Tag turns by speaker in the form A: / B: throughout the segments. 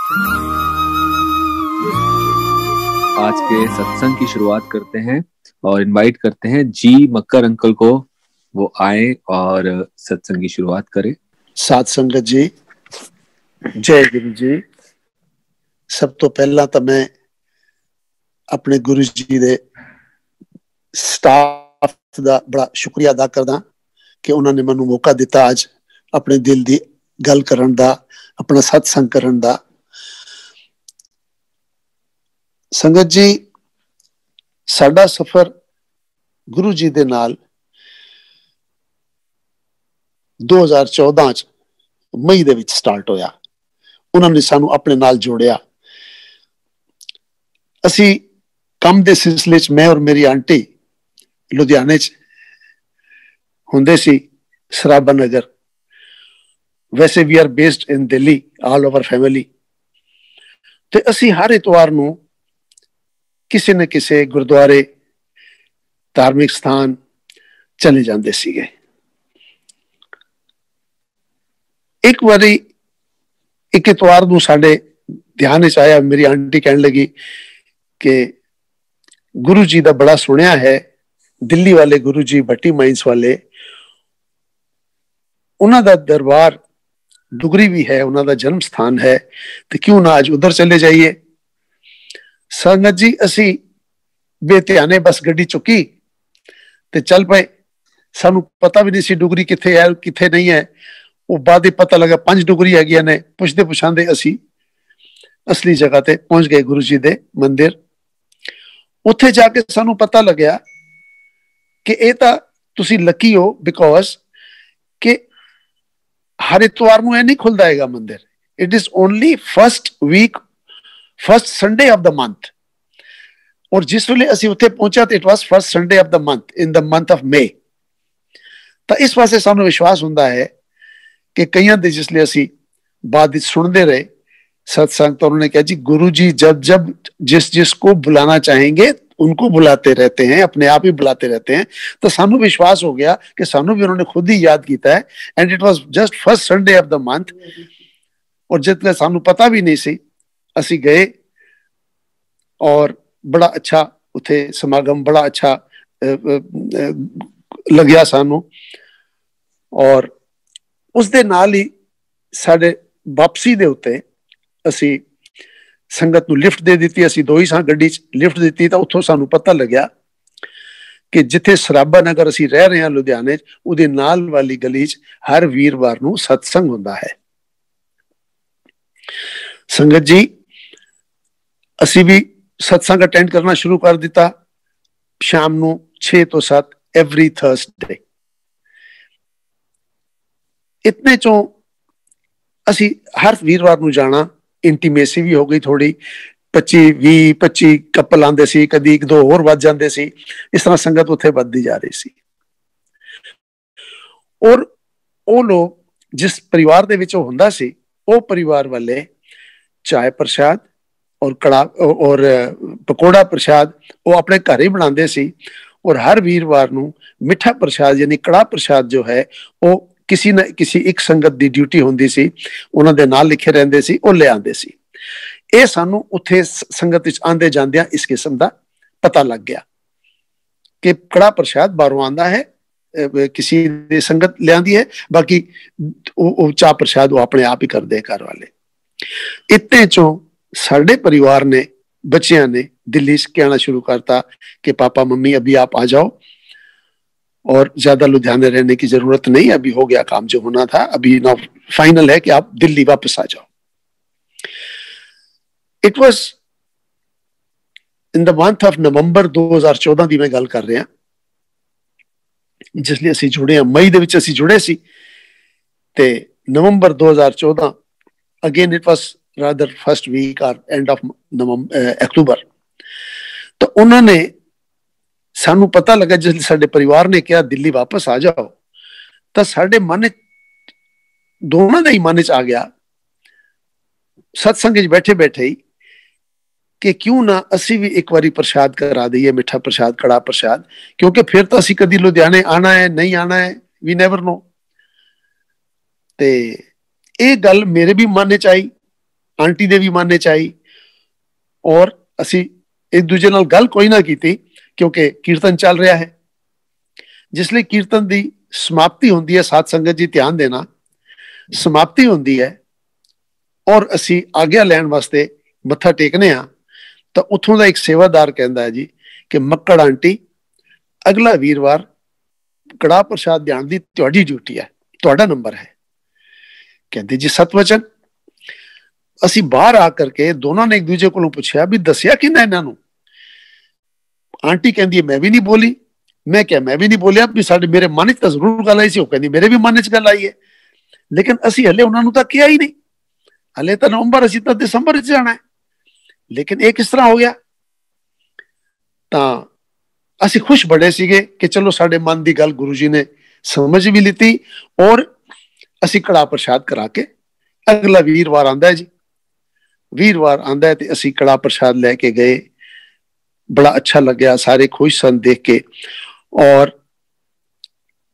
A: आज के सत्संग की शुरुआत करते हैं और इनवाइट करते हैं जी मक्कर अंकल को, वो आए और सत्संग की शुरुआत करें।
B: साध संगत जी, जय गुरु जी। सब तो पहला तो मैं अपने गुरु जी दे स्टाफ का बड़ा शुक्रिया अदा करदा कि उन्होंने मैनू मौका दिता आज अपने दिल की गल करन दा, अपना सत्संग करन दा। संगत जी, साडा सफर गुरु जी दे नाल 2014 च मई दे विच स्टार्ट होया। उन्होंने सानू अपने नाल जोड़िया। असी काम दे सिलसिले च मैं और मेरी आंटी लुधियाने च हुंदे सी, सराबा नगर। वैसे we are based in Delhi, all over family. ते असी हर इतवार नू किसी न किसी गुरुद्वारे, धार्मिक स्थान चले जाते सीगे। एक बारी एक इतवार नू साडे ध्यान च आया, मेरी आंटी कहने लगी कि गुरु जी का बड़ा सुनिया है, दिल्ली वाले गुरु जी, भट्टी माइंस वाले, उन्हों का दरबार डुगरी भी है, उन्हों का जन्म स्थान है, तो क्यों ना आज उधर चले जाइए। संगत जी, असी बेध्याने बस गड्डी चुकी ते चल पे। सानू पता भी नहीं सी डुगरी किथे है किथे नहीं है। वो बाद ही पता लगा 5 डुगरी है ने। पुछदे पुछांदे असी असली जगह ते पहुंच गए, गुरु जी दे मंदिर। उत्थे जाके सानू पता लग्या कि ये तां तुसी लकी हो, बिकॉज कि हर इतवार नूं नहीं खुलदा हैगा मंदिर। It is only first week, first Sunday of the month. और जिस वेले असी उत्थे पहुंचा तो it was first Sunday of the month, in the month of May. तो इस वास्ते सानू विश्वास हुंदा है कि कईयां दे जिसले असी बाद सुनते रहे सत्संग, तो उन्होंने कहा जी गुरु जी जब जब जिस जिसको बुलाना चाहेंगे उनको बुलाते रहते हैं, अपने आप ही बुलाते रहते हैं। तो सानू विश्वास हो गया कि सानू भी उन्होंने खुद ही याद किया है। And it was just first Sunday of the month. और जितने सानू पता भी नहीं सी, असी गए और बड़ा अच्छा उथे समागम, बड़ा अच्छा लग्या सानू। और उस दे नाल ही साडे वापसी दे उत्ते असी संगत नू लिफ्ट दे दी। असी 2 ही सां गड्डी च, लिफ्ट दी तो उत्थों सानू पता लग्या कि जिथे सराबा नगर असी रह रहे हैं लुधियाने, उहदे नाल वाली गली च हर वीरवार नू सत्संग हुंदा है। संगत जी, असी भी सत्संग अटेंड करना शुरू कर दिता। शाम नू 6 तो 7 एवरी थर्सडे। इतने चों असी हर वीरवार नू जाना। इंटीमेसी भी हो गई थोड़ी। 25 कपल आंदे सी, कदी 1-2 होर वध जांदे सी। इस तरह संगत उत्थे वधदी जा रही सी। और वो लोग जिस परिवार दे विच हुंदा सी, वो परिवार वाले चाय प्रसाद और कड़ा और पकौड़ा प्रसाद वो अपने घर ही बनाते सी। और हर वीरवार नू मिठा प्रसाद यानी कड़ा प्रसाद जो है वो किसी न किसी एक संगत दी ड्यूटी होंदी सी, उन्हां दे नाल लिखे रहंदे सी, वो ले आंदे सी। ये सानू उत्थे संगत विच आंदे जांदियां इस किस्म दा पता लग गया कि कड़ा प्रसाद बाहरों आंदा है, किसी दी संगत ले आंदी है, बाकी चाह प्रसाद वो अपने आप ही करदे घर वाले। इतने चों साडे परिवार ने, बच्चियां ने दिल्ली से कहना शुरू करता कि पापा मम्मी अभी आप आ जाओ और ज्यादा लुधियाने रहने की जरूरत नहीं, अभी हो गया काम जो होना था, अभी ना फाइनल है कि आप दिल्ली वापस आ जाओ। It was in the month of November 2014 की मैं गल कर रहा, जिसलिए असी जुड़े, मई दे विच असी जुड़े सी ते November 2014 again it was rather first week और एंड ऑफ अक्टूबर। तो उन्होंने सानू पता लगा, जिस साडे परिवार ने कहा दिल्ली वापस आ जाओ, तो साडे मन दोनों का ही मन च आ गया सत्संग बैठे बैठे ही कि क्यों ना असी भी एक बारी प्रसाद करा दईए, मिठा प्रसाद, कड़ा प्रसाद, क्योंकि फिर तो असी कदी लुधियाने आना है नहीं आना है, वी नेवर नो। ते ये गल मेरे भी मन च आई आंटी दे भी मन च आई और असी एक दूजे नाल गल कोई ना कीती क्योंकि कीर्तन चल रहा है। जिसलिए कीर्तन की समाप्ति होंदी है, साध संगत जी ध्यान देना, समाप्ति होंदी है और असी आग्ञा लैन वास्ते मत्था टेकने आ तो उथों का एक सेवादार कहता है जी कि मक्कड़ आंटी अगला वीरवार कड़ा प्रसाद ध्यान की तुहाडी ड्यूटी है, तुहाडा नंबर है। कहते जी सतवचन। असी बाहर आकर के दोनों ने एक दूजे को पूछा भी दसिया किन्ना इन्हां? आंटी कहती है मैं भी नहीं बोली। मैं क्या मैं भी नहीं बोलिया भी साडे मेरे मन च जरूर गल आई सी। कहती मेरे भी मन च गल आई है, लेकिन असी हले उन्होंने तो किया ही नहीं, हले तो नवंबर असी तो दिसंबर च जाना है। लेकिन एक इस तरह हो गया तो असी खुश बड़े सीगे कि चलो साडे मन की गल गुरु जी ने समझ भी लीती और असी कड़ा प्रसाद करा के अगला वीरवार आंदा है जी। वीरवार आंदा है तो असी कड़ा प्रसाद लैके गए, बड़ा अच्छा लग्या, सारे खुश सन देख के। और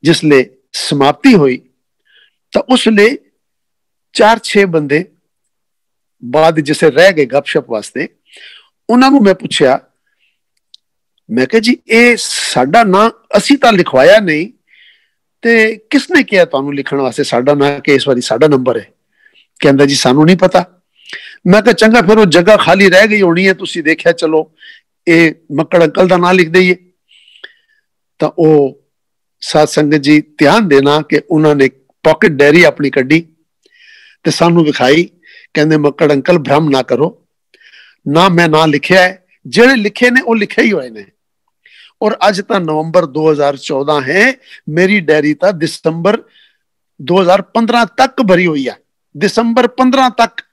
B: जिसले समाप्ति हुई तो उसले 4-6 बंदे बाद जिसे रह गए गपशप वास्ते, उन्होंने मैं पूछा, मैं कहा जी ये साडा ना असी तो लिखवाया नहीं, ते किसने किया तुहानू लिखण वास्ते साडा ना कि इस बारी साडा नंबर है? कहंदा जी सानू नहीं पता। मैं कहा चंगा फिर वो जगह खाली रह गई होनी है, तुसी देखिया चलो ये मक्कड़ अंकल का नाम लिख दईए। तो वो साध संगत जी ध्यान देना कि उन्होंने पॉकेट डायरी अपनी कड्डी ते सानू विखाई, कहंदे मक्कड़ अंकल भ्रम ना करो, ना मैं ना लिखिया है, जेड़े लिखे ने वो लिखे ही हुए ने। और अज तो नवंबर 2014 है, मेरी डायरी तो दिसंबर 2015 तक भरी हुई है। दिसंबर 15 तक,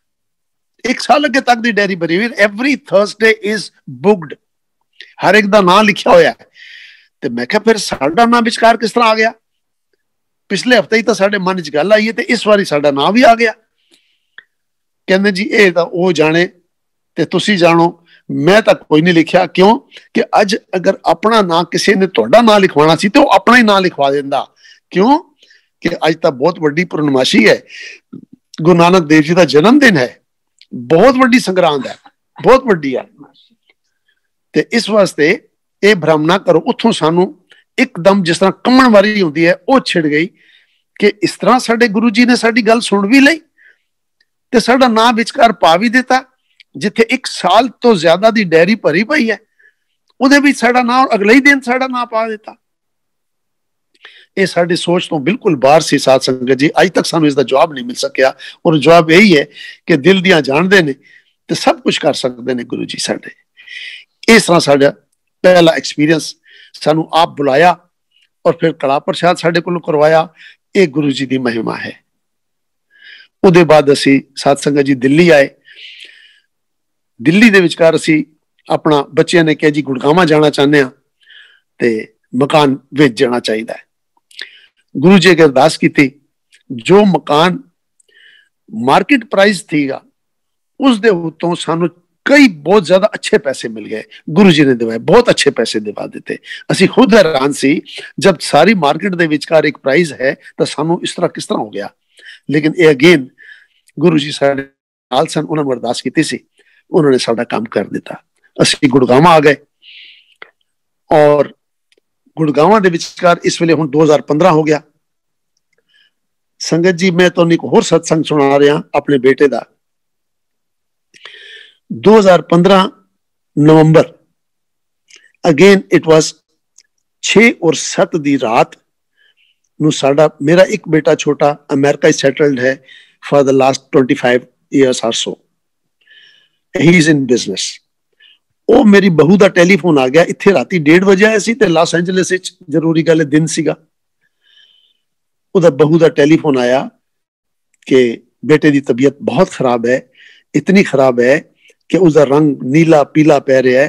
B: एक साल अगे तक की डायरी भरी हुई। एवरी थर्सडे इज बुक्ड, हर एक का नाम लिखा होया है। तो मैं क्या फिर साडा नाम विचकार किस तरह आ गया? पिछले हफ्ते ही तो साडे मन च गल आई है तो इस बारी साडा नाम भी आ गया। कहते जी ये तो वो जाने ते तुसी जानो, मैं तो कोई नहीं लिखा। क्यों कि अज अगर अपना नाम किसी ने तुहाडा नाम लिखवाना सी तो अपना ही नाम लिखवा देंदा। क्यों कि अज तो बहुत बड़ी पूर्णमासी है, गुरु नानक देव जी का जन्मदिन है, बहुत बड़ी संग्रांद है, बहुत बड़ी है। ते इस वास्ते ये भ्रम ना करो। उथों सानू एकदम जिस तरह कमण वारी होंदी है वो छिड़ गई कि इस तरह साडे गुरु जी ने साडी गल सुन भी लई ते साडा नाम विचकार पा भी दिता। जिथे 1 साल तो ज्यादा दी डायरी भरी पई है उहदे विच साडा नाम अगले ही दिन साडा नाम पा दिता। ये साडी सोच तो बिल्कुल बाहर सी साध संगत जी। अज तक सानू इसका जवाब नहीं मिल सकिया और जवाब यही है कि दिल दियां जानदे ने ते सब कुछ कर सकते ने गुरु जी साडे। इस तरह साडा पहला एक्सपीरियंस, सानू आप बुलाया और फिर कड़ा प्रसाद साडे कोलों करवाया। ये गुरु जी की महिमा है। उहदे बाद असी साध संगत जी दिल्ली आए। दिल्ली दे विचकार असी अपना बच्चों ने कहा जी गुड़गावा जाना चाहते हैं ते मकान वेच जाना चाहिए है। गुरु जी अगर अरदास की थी, जो मकान मार्केट प्राइस थीगा उस दे उत्तों सानू कई बहुत ज्यादा अच्छे पैसे मिल गए। गुरु जी ने दिवाए, बहुत अच्छे पैसे दिवा देते। असी खुद हैरान सी, जब सारी मार्केट दे विचकार एक प्राइस है तो सानू इस तरह किस तरह हो गया। लेकिन ये अगेन गुरु जी साडे नाल सन, उन्होंने अरदास की सी, उन्होंने साडा काम कर दिता। असी गुड़गावा आ गए और गुड़गावा दे विचकार इस वेले हुण 2015 हो गया। संगत जी मैं तो एक होर सत्संग सुना रहा अपने बेटे का। 2015 नवंबर, अगेन इट वाज 6 और 7 दी रात नू साडा मेरा एक बेटा छोटा अमेरिका सेटल्ड है for the last 25 years or so. He is in business. ਉਹ ਮੇਰੀ ਬਹੂ ਦਾ ਟੈਲੀਫੋਨ ਆ ਗਿਆ। ਇੱਥੇ ਰਾਤੀ 1:30 ਵਜੇ ਆਇਆ ਸੀ ਤੇ ਲਾਸ ਐਂਜਲਸ ਵਿੱਚ ਜ਼ਰੂਰੀ ਗੱਲ ਦਿਨ ਸੀਗਾ। ਉਹਦਾ ਬਹੂ ਦਾ ਟੈਲੀਫੋਨ ਆਇਆ ਕਿ बेटे की तबीयत बहुत खराब है, इतनी खराब है कि उसका रंग नीला पीला पै रहा है,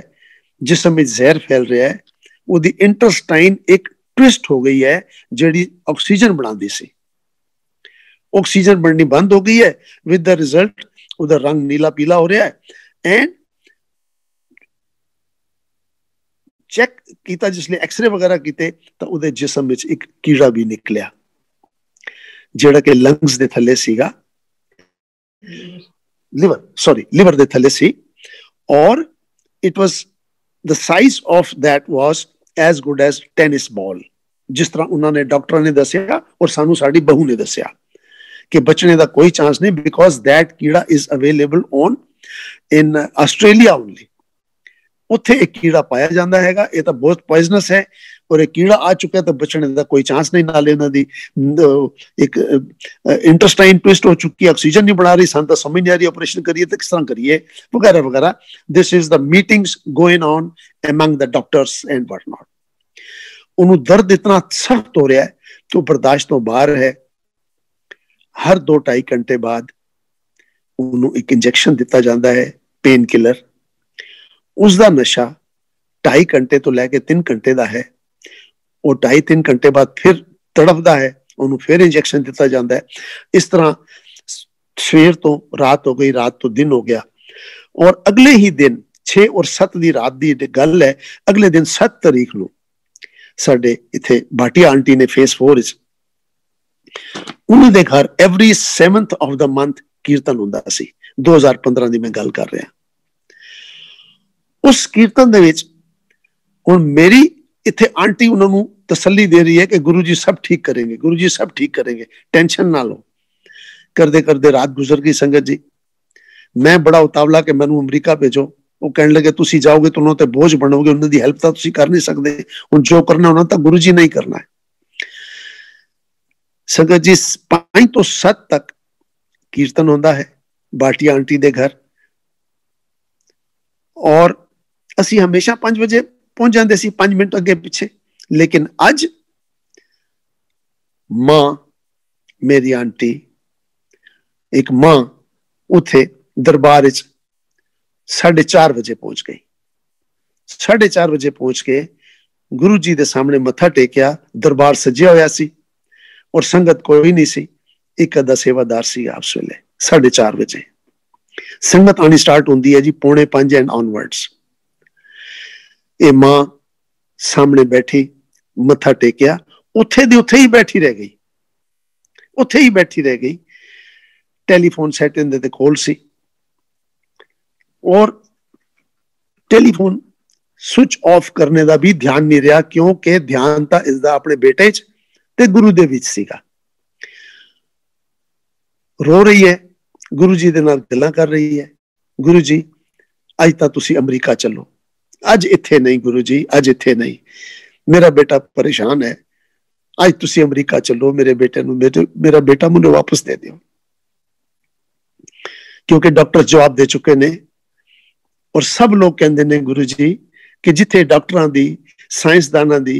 B: जिसम में जहर फैल रहा है, उसकी इंटेस्टाइन एक ट्विस्ट हो गई है जिहड़ी ऑक्सीजन बनाती सी, ऑक्सीजन बननी बंद हो गई है। विद द रिजल्ट उसका रंग नीला पीला हो रहा है। एंड चेक किया जिसने एक्सरे वगैरह किए तो उसके जिसम में एक कीड़ा भी निकलिया जिहड़ा कि लंग्स दे थल्ले सीगा। लिवर दे थले सी और it was the size of that was as good as tennis ball, जिस तरह उन्होंने डॉक्टर ने दसिया और सानू साडी बहू ने दसिया कि बचने का कोई चांस नहीं, बिकॉज दैट कीड़ा is available on in Australia only. उत्थे एक कीड़ा पाया जाता है, ये तो बहुत पॉइजनस है और एक कीड़ा आ चुका है तो बचने का कोई चांस नहीं। नाले उन्होंने एक इंटेस्टाइन ट्विस्ट हो चुकी है, ऑक्सीजन नहीं बना रही, सन तो समझ नहीं आ रही ऑपरेशन करिए तो किस तरह करिए वगैरह वगैरह। This is the meetings going on among the doctors and what not. उन्होंने दर्द इतना सख्त हो रहा है तो बर्दाश्त तो बाहर है। हर 2-2.5 घंटे बाद उन्होंने एक इंजेक्शन दिता जाता है पेन किलर, उसका नशा 2.5 घंटे तो लैके 3 घंटे का है और 2.5-3 घंटे बाद फिर तड़फता है, उन्होंने फिर इंजेक्शन दिता जाता है। इस तरह सवेर तो रात हो गई, रात तो दिन हो गया और अगले ही दिन 6 और 7 दी रात दी गल है, अगले दिन 7 तारीख ਨੂੰ ਸਾਡੇ इथे भाटिया आंटी ने फेस 4 उन्होंने घर every 7th of the month कीर्तन ਹੁੰਦਾ ਸੀ। 2015 ਦੀ ਮੈਂ ਗੱਲ ਕਰ ਰਿਹਾ। उस कीर्तन दे विच हुण मेरी इथे आंटी उन्होंने तसल्ली दे रही है कि गुरु जी सब ठीक करेंगे, गुरु जी सब ठीक करेंगे, टेंशन ना लो। करते करते रात गुजर गई संगत जी। मैं बड़ा उतावला कि मैनू अमरीका भेजो, वो कहने लगे तुसी जाओगे तो उन्होंने बोझ बनोगे, उन्होंने हेल्प तो तुसी कर नहीं सकते, हुण जो करना उन्होंने तो गुरु जी नहीं करना है। संगत जी 5 तो 7 तक कीर्तन होता है भाटिया आंटी दे घर और असी हमेशा 5 बजे पहुंच जाते सी, 5 मिनट अगे पिछे। लेकिन अज मां मेरी आंटी एक मां उथे दरबार 4:30 बजे पहुंच गई। 4:30 बजे पहुंच के गुरु जी के सामने मत्था टेकिया। दरबार सजिया होया सी और संगत कोई नहीं सी, एक अद्धा सेवादार सी। उस वेले 4:30 बजे संगत आनी स्टार्ट होती है जी 4:45 एंड ऑनवर्ड्स। ये मां सामने बैठी मत्था टेकिया, उथे दी उथे ही बैठी रह गई, उथे ही बैठी रह गई। टेलीफोन सैट इनदे ते कोल सी और टेलीफोन स्विच ऑफ करने का भी ध्यान नहीं रहा, क्योंकि ध्यान था इसका अपने बेटे च ते गुरु दे विच सीगा। रो रही है, गुरु जी दे नाल गल्लां कर रही है। गुरु जी अज तां तुसी अमरीका चलो, अज इत्थे नहीं गुरु जी, अज इत्थे नहीं, मेरा बेटा परेशान है, अज तुसी अमरीका चलो, मेरे बेटे नूं मेरा बेटा मुझे वापस दे दियो। क्योंकि डॉक्टर जवाब दे चुके ने और सब लोग कहते हैं गुरु जी कि जिथे डॉक्टरां दी साइंसदानां दी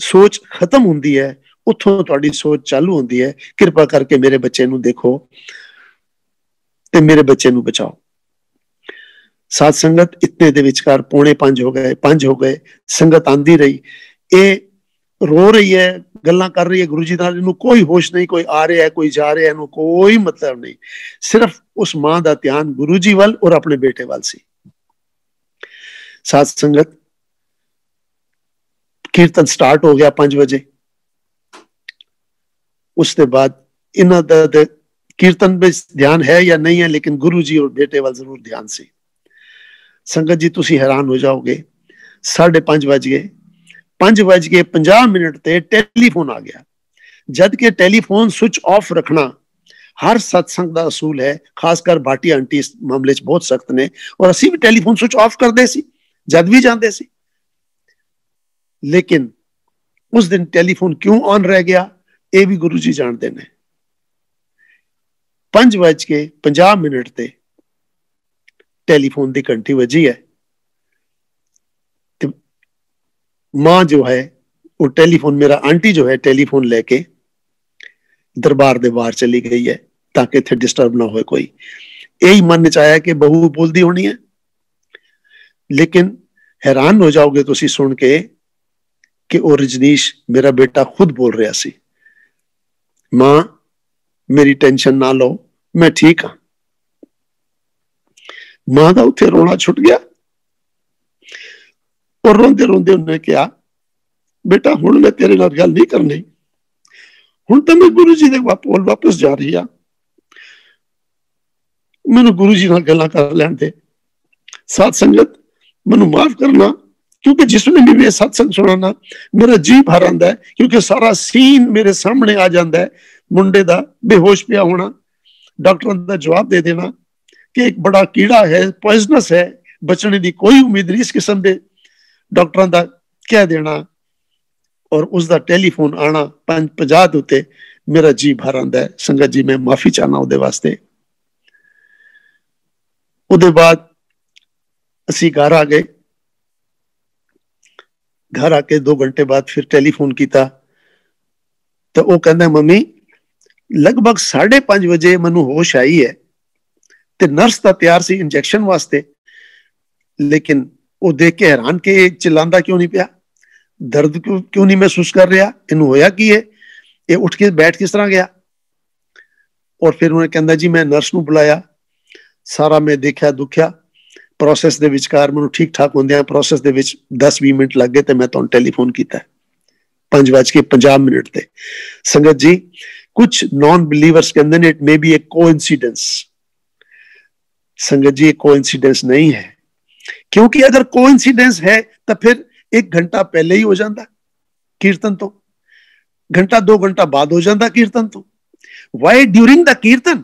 B: सोच खत्म होंदी है उथों तुहाडी सोच चालू होंदी है। कृपा करके मेरे बच्चे नूं देखो ते मेरे बच्चे नूं बचाओ। साथ संगत इतने दे विचकार 4:45 हो गए, 5 हो गए। संगत आंदी रही, ये रो रही है, गल्लां कर रही है गुरु जी नाल, इनू कोई होश नहीं, कोई आ रहा है कोई जा रहा है, इनू कोई मतलब नहीं। सिर्फ उस मां दा ध्यान गुरु जी वाल और अपने बेटे वाल सी। साथ संगत कीर्तन स्टार्ट हो गया 5 बजे। उसके बाद इन्हां दा कीर्तन में ध्यान है या नहीं है, लेकिन गुरु जी और बेटे वाल जरूर ध्यान सी। संगत जी तुसी हैरान हो जाओगे, 5:30 बज गए, 5:50 ते टेलीफोन आ गया। जद के टेलीफोन स्विच ऑफ रखना हर सत्संग का असूल है, खासकर भाटिया आंटी इस मामले च बहुत सख्त ने, और असी भी टेलीफोन स्विच ऑफ करते सी जद भी जाते सी। लेकिन उस दिन टेलीफोन क्यों ऑन रह गया ये भी गुरु जी जानते ने। 5:50 ते टेलीफोन की घंटी बजी है। तो मां जो है वो टेलीफोन, मेरा आंटी जो है टेलीफोन लेके दरबार दे बाहर चली गई है ताकि इत्थे डिस्टर्ब ना हो कोई। यही मन च आया कि बहू बोलती होनी है। लेकिन हैरान हो जाओगे तुसी सुन के कि वो रजनीश मेरा बेटा खुद बोल रहा सी, मां मेरी टेंशन ना लो, मैं ठीक हाँ। मां का उत्थे रोना छुट गया और रोंदे रोंदे उन्हें कहा, बेटा हुण मैं तेरे नाल गल नहीं करनी, हुण तो मैं गुरु जी दे कोल वापस जा रही हाँ। मैनू गुरु जी नाल गल्लां कर लैण दे। साध संगत मैनू माफ करना, क्योंकि जिसने भी मैं सत्संग सुनाना मेरा जी भर आंदा है, क्योंकि सारा सीन मेरे सामने आ जाता है। मुंडे दा बेहोश पिया होना, डॉक्टर का जवाब दे देना कि एक बड़ा कीड़ा है, पॉइजनस है, बचने की कोई उम्मीद नहीं, इस किस्म के डॉक्टर का कह देना, और उसका टेलीफोन आना 5:50 उत्ते, मेरा जी भर आंदा है। संगत जी मैं माफी चाहना उहदे वास्ते। उहदे बाद असी घर आ गए। घर आके 2 घंटे बाद फिर टेलीफोन किया, तो वह कहता मम्मी लगभग 5:30 बजे मैनू होश आई है, ते नर्स तो तैयार सी इंजैक्शन वास्ते, लेकिन वो देख के हैरान के चिल्लांदा क्यों नहीं पिया, दर्द क्यों नहीं महसूस कर रहा, इनू होया की है, ये उठ के बैठ किस तरह गया। और फिर उन्हें कहता जी मैं नर्स नू बुलाया, सारा मैं देखा दुखिया, प्रोसैस दे विचकार मैनू ठीक ठाक होंदे प्रोसैस दे विच 10-20 मिनट लग गए, तो मैं तुहानू टेलीफोन किया 5:50 ते। संगत जी कुछ नॉन बिलीवर्स कहते हैं it may be A coincidence. संगत जी कोइंसिडेंस नहीं है, क्योंकि अगर कोइंसिडेंस है तो फिर 1 घंटा पहले ही हो जाता कीर्तन, तो घंटा 2 घंटा बाद हो जाता कीर्तन। तो वाई ड्यूरिंग द कीर्तन?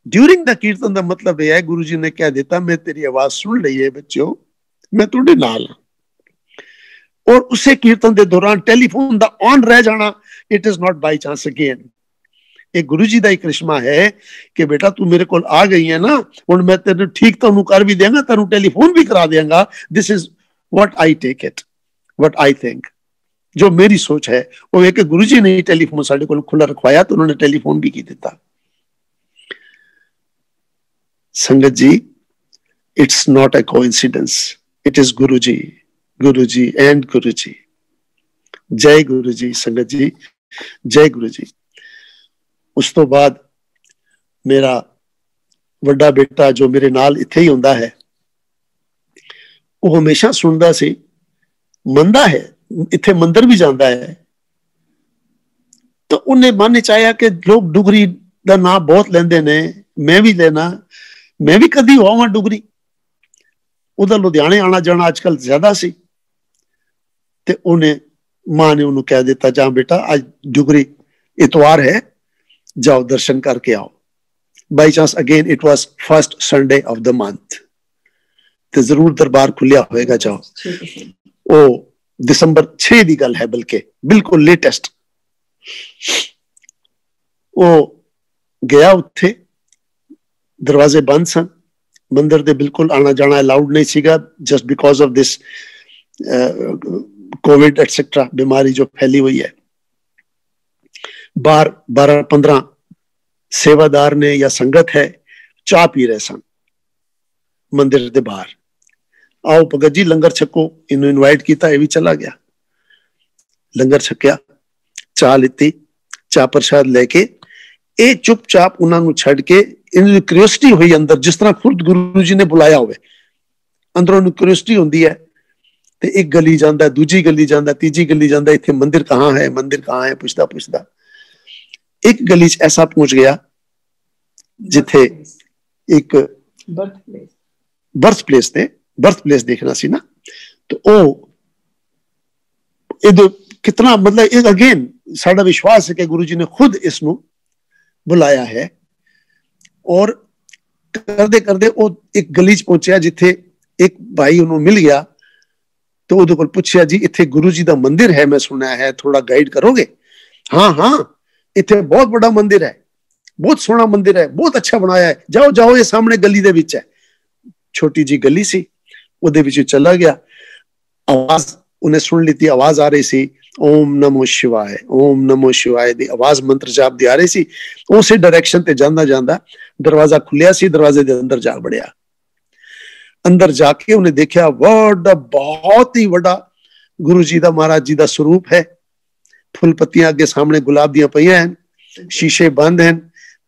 B: ड्यूरिंग द कीर्तन का मतलब यह है गुरु जी ने कह देता मैं तेरी आवाज सुन ली है बच्चों, मैं तुहाडे नाल हां, और उसे कीर्तन के दौरान टेलीफोन का ऑन रह जाना it is not by chance again. एक गुरु जी का ही करिश्मा है कि बेटा तू मेरे को आ गई है ना, हुण मैं तेरे ठीक तो कर भी देंगा, तेनू टेलीफोन भी करा देंगा। This is what I take it, what I think. जो मेरी सोच है वो एक गुरु जी ने टेलीफोन साडे कोल खुला रखवाया, तो उन्होंने टेलीफोन भी की दिता। Sangat ji it's not a coincidence, it is Guru ji, Guru ji and गुरु जी। जय गुरु जी। संगत जी जय गुरु जी। उस तो बाद मेरा वड्डा बेटा जो मेरे नाल इत्थे ही हुंदा है, वो हमेशा सुनदा सी, मंदा है, इत्थे मंदिर भी जाता है, तो उन्हें मन च आया कि लोग डुगरी का नाम बहुत लेंदे ने, मैं भी लेना, मैं भी कदी होवां डुगरी। उधर लुधियाने आना जाना आजकल ज्यादा सी, ते उन्हें मां ने उन्होंने कह दिता जा बेटा आज डुगरी इतवार है, जाओ दर्शन करके आओ। By chance again it was first Sunday of the month, तो जरूर दरबार खुलिया होएगा, जाओ। ओ दिसंबर 6 की गल है, बल्कि बिल्कुल लेटेस्ट। वो गया, उत्थे दरवाजे बंद सन, मंदिर दे बिल्कुल आना जाना अलाउड नहीं सीगा, just because of this Covid etcetera बीमारी जो फैली हुई है। बाहर 12-15 सेवादार ने या संगत है चाह पी रहे सन मंदिर के बाहर। आओ भगत जी लंगर छको, इन्हों इनवाइट किया, ये भी चला गया, लंगर छकिया, चाह लीती, चाह प्रसाद लेके ये चुपचाप उन्होंने छड़ के, इन क्यूरियोसिटी हुई अंदर, जिस तरह खुद गुरु जी ने बुलाया हो, अंदरों क्यूरियोसिटी होंगी है, तो एक गली जाता, दूजी गली जाता, तीजी गली जाता, इतने मंदिर कहाँ है, मंदिर कहाँ है, पुछदा पुछदा एक गली च ऐसा पहुंच गया जिथे एक बर्थ प्लेस देखना सी ना, तो ओ कितना मतलब अगेन साडा विश्वास है कि गुरु जी ने खुद इसनू बुलाया है। और करदे करदे ओ एक गली च पहुंचा जिथे एक भाई उन्होंने मिल गया, तो उहदे कोल पूछया जी इथे गुरु जी का मंदिर है, मैं सुना है, थोड़ा गाइड करोगे? हाँ हाँ इथे बहुत बड़ा मंदिर है, बहुत सोहना मंदिर है, बहुत अच्छा बनाया है, जाओ जाओ ये सामने गली दे विच है। छोटी जी गली सी, उहदे विच चला गया, आवाज उन्हें सुन ली थी, आवाज आ रही सी ओम नमो शिवाय, ओम नमो शिवाय दी आवाज मंत्र जाप दी आ रही सी। उसे डायरेक्शन ते जांदा जांदा दरवाजा खुलिया सी, दरवाजे दे अंदर जा बढ़िया। अंदर जाके उन्हें देखा बड़ा बहुत ही बड़ा गुरु जी का महाराज जी का स्वरूप है, फुल पत्तियां आगे सामने गुलाब दियां पईयां हैं, शीशे बंद हैं,